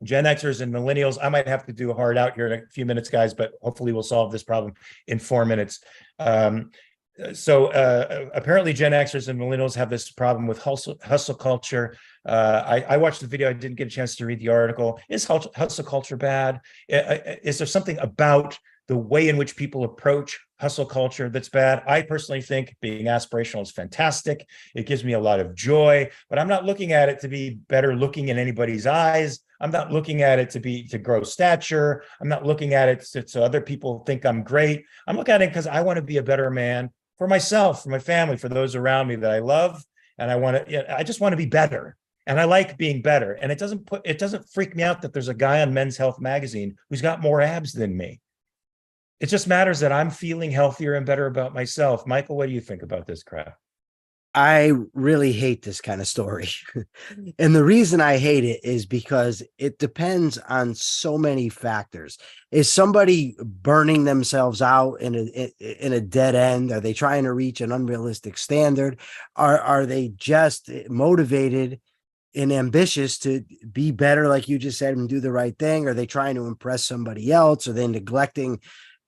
Gen Xers and millennials. I might have to do a hard out here in a few minutes, guys, but hopefully we'll solve this problem in 4 minutes. Apparently Gen Xers and millennials have this problem with hustle culture. I watched the video. I didn't get a chance to read the article. Is hustle culture bad? Is there something about the way in which people approach hustle culture that's bad? I personally think being aspirational is fantastic. It gives me a lot of joy, but I'm not looking at it to be better looking in anybody's eyes. I'm not looking at it to grow stature. I'm not looking at it so other people think I'm great. I'm looking at it because I want to be a better man for myself, for my family, for those around me that I love. And I just want to be better. And I like being better. And it doesn't freak me out that there's a guy on Men's Health magazine who's got more abs than me. It just matters that I'm feeling healthier and better about myself. Michael, what do you think about this crap? I really hate this kind of story. And the reason I hate it is because it depends on so many factors. Is somebody burning themselves out in a dead end? Are they trying to reach an unrealistic standard? Are they just motivated and ambitious to be better, like you just said, and do the right thing? Are they trying to impress somebody else? Are they neglecting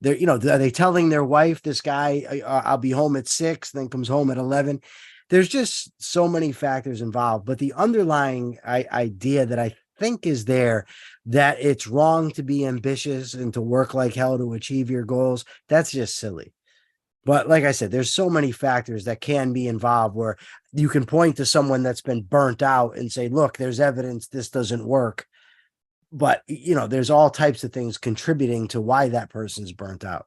are they telling their wife, this guy, I'll be home at 6, then comes home at 11? There's just so many factors involved, but the underlying idea that I think is there, that it's wrong to be ambitious and to work like hell to achieve your goals, that's just silly. But like I said, there's so many factors that can be involved where you can point to someone that's been burnt out and say, look, there's evidence this doesn't work. But, there's all types of things contributing to why that person's burnt out.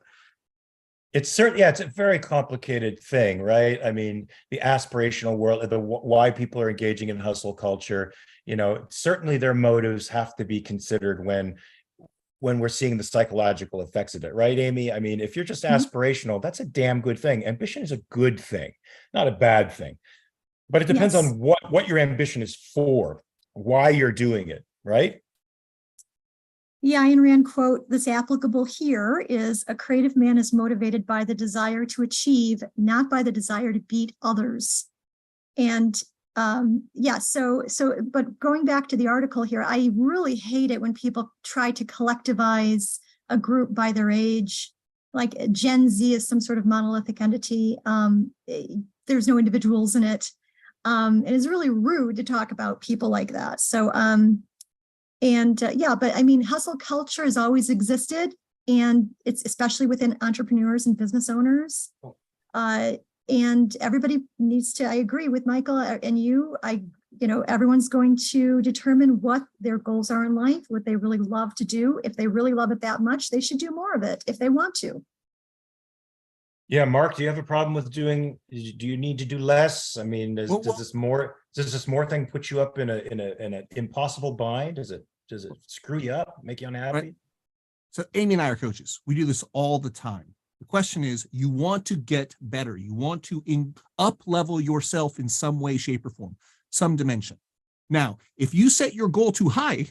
It's a very complicated thing, right? I mean, the aspirational world, why people are engaging in hustle culture, certainly their motives have to be considered when we're seeing the psychological effects of it, right, Amy? I mean, if you're just aspirational, that's a damn good thing. Ambition is a good thing, not a bad thing. But it depends on what your ambition is for, why you're doing it, right? Yeah, Ayn Rand quote that's applicable here is, a creative man is motivated by the desire to achieve, not by the desire to beat others. And but going back to the article here, I really hate it when people try to collectivize a group by their age, like Gen Z is some sort of monolithic entity. There's no individuals in it. And it's really rude to talk about people like that. So, but I mean, hustle culture has always existed, and it's especially within entrepreneurs and business owners. And everybody needs to, I agree with Michael and you, everyone's going to determine what their goals are in life, what they really love to do. If they really love it that much, they should do more of it if they want to. Yeah, Mark, do you have a problem with do you need to do less? I mean, does this more thing put you up in an impossible bind? Does it screw you up, make you unhappy? Right. So Amy and I are coaches. We do this all the time. The question is, you want to get better. You want to up-level yourself in some way, shape, or form, some dimension. Now, if you set your goal too high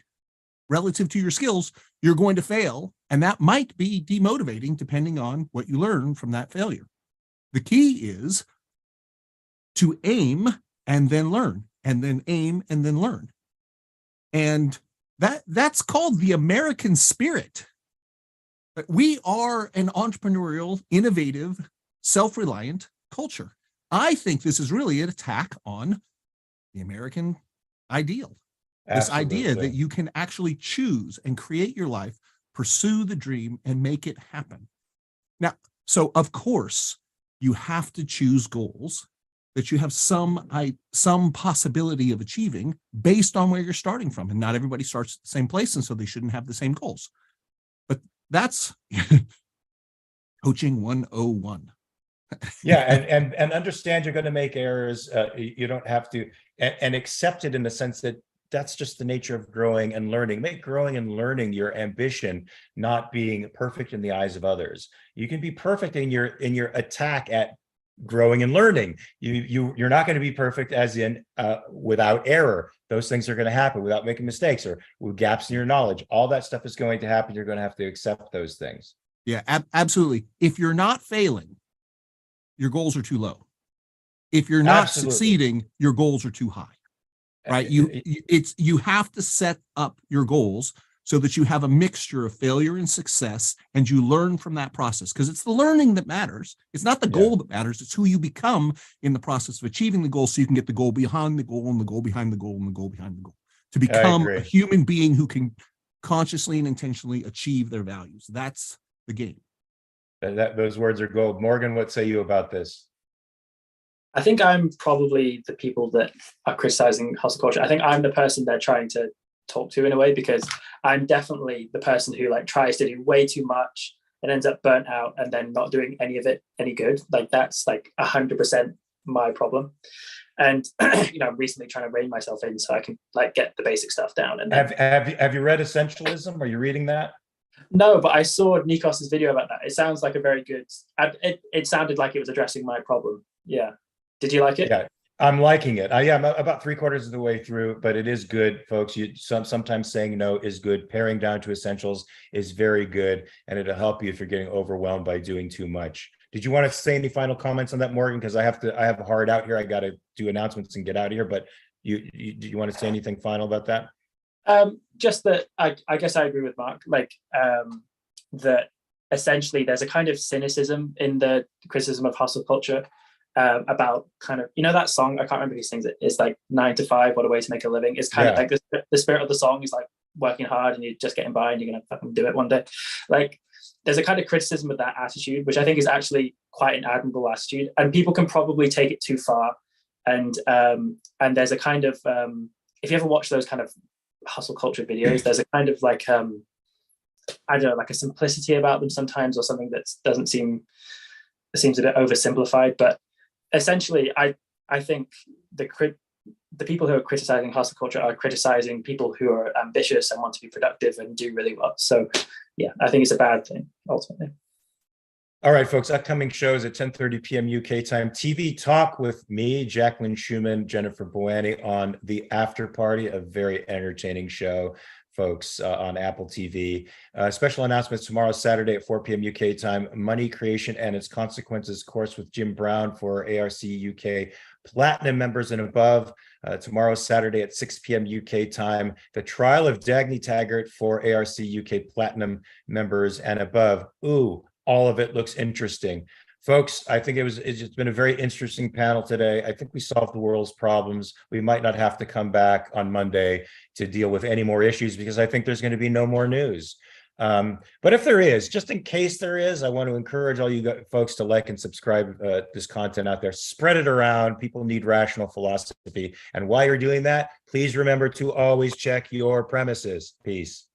relative to your skills, you're going to fail, and that might be demotivating depending on what you learn from that failure. The key is to aim and then learn, and then aim and then learn. And that's called the American spirit. We are an entrepreneurial, innovative, self-reliant culture. I think this is really an attack on the American ideal. This idea that you can actually choose and create your life, pursue the dream, and make it happen. Now, so of course, you have to choose goals that you have some possibility of achieving based on where you're starting from. And not everybody starts at the same place, and so they shouldn't have the same goals. But That's coaching 101. Yeah, and understand you're going to make errors. You don't have to, and accept it in the sense that that's just the nature of growing and learning. Make growing and learning your ambition, not being perfect in the eyes of others. You can be perfect in your attack at growing and learning. You're not going to be perfect as in without error. Those things are going to happen without making mistakes or with gaps in your knowledge. All that stuff is going to happen. You're going to have to accept those things. Yeah, absolutely. If you're not failing, your goals are too low. If you're not succeeding, your goals are too high. Right? You have to set up your goals so that you have a mixture of failure and success, and you learn from that process, because it's the learning that matters. It's not the goal that matters. It's who you become in the process of achieving the goal, so you can get the goal behind the goal and the goal behind the goal and the goal behind the goal, to become a human being who can consciously and intentionally achieve their values. That's the game. Those words are gold. Morgan, what say you about this? I think I'm probably the people that are criticizing hustle culture. I think I'm the person they're trying to talk to in a way, because I'm definitely the person who like tries to do way too much and ends up burnt out and then not doing any of it any good. Like that's like 100% my problem. And I'm recently trying to rein myself in so I can like get the basic stuff down. And then, have you read Essentialism? Are you reading that? No, but I saw Nikos's video about that. It sounds like a very good. It sounded like it was addressing my problem. Yeah. Did you like it? Yeah, I'm liking it. I'm about 3/4 of the way through, but it is good, folks. Sometimes saying no is good. Paring down to essentials is very good, and it'll help you if you're getting overwhelmed by doing too much. Did you want to say any final comments on that, Morgan? Because I have a hard out here. I got to do announcements and get out of here. But do you want to say anything final about that? Just that I guess I agree with Mark. Like that essentially there's a kind of cynicism in the criticism of hustle culture. About kind of, that song, I can't remember who sings it. It's like 9 to 5, what a way to make a living. It's kind of like the spirit of the song is like working hard and you're just getting by and you're going to fucking do it one day. Like there's a kind of criticism of that attitude, which I think is actually quite an admirable attitude. And people can probably take it too far. And there's a kind of, if you ever watch those kind of hustle culture videos, there's a kind of like, I don't know, like a simplicity about them sometimes, or something that seems a bit oversimplified. But essentially, I think the people who are criticizing hustle culture are criticizing people who are ambitious and want to be productive and do really well. So yeah, I think it's a bad thing ultimately. All right, folks, upcoming shows at 10:30 p.m. UK time. TV Talk with me, Jacqueline Schumann, Jennifer Boani on The After Party, a very entertaining show, folks, on Apple TV. Special announcements tomorrow, Saturday at 4 p.m. UK time. Money Creation and Its Consequences course with Jim Brown for ARC UK Platinum members and above. Tomorrow, Saturday at 6 p.m. UK time. The Trial of Dagny Taggart for ARC UK Platinum members and above. Ooh, all of it looks interesting. Folks, I think it's been a very interesting panel today. I think we solved the world's problems. We might not have to come back on Monday to deal with any more issues, because I think there's going to be no more news. But if there is, just in case there is, I want to encourage all you folks to like and subscribe this content out there. Spread it around. People need rational philosophy. And while you're doing that, please remember to always check your premises. Peace.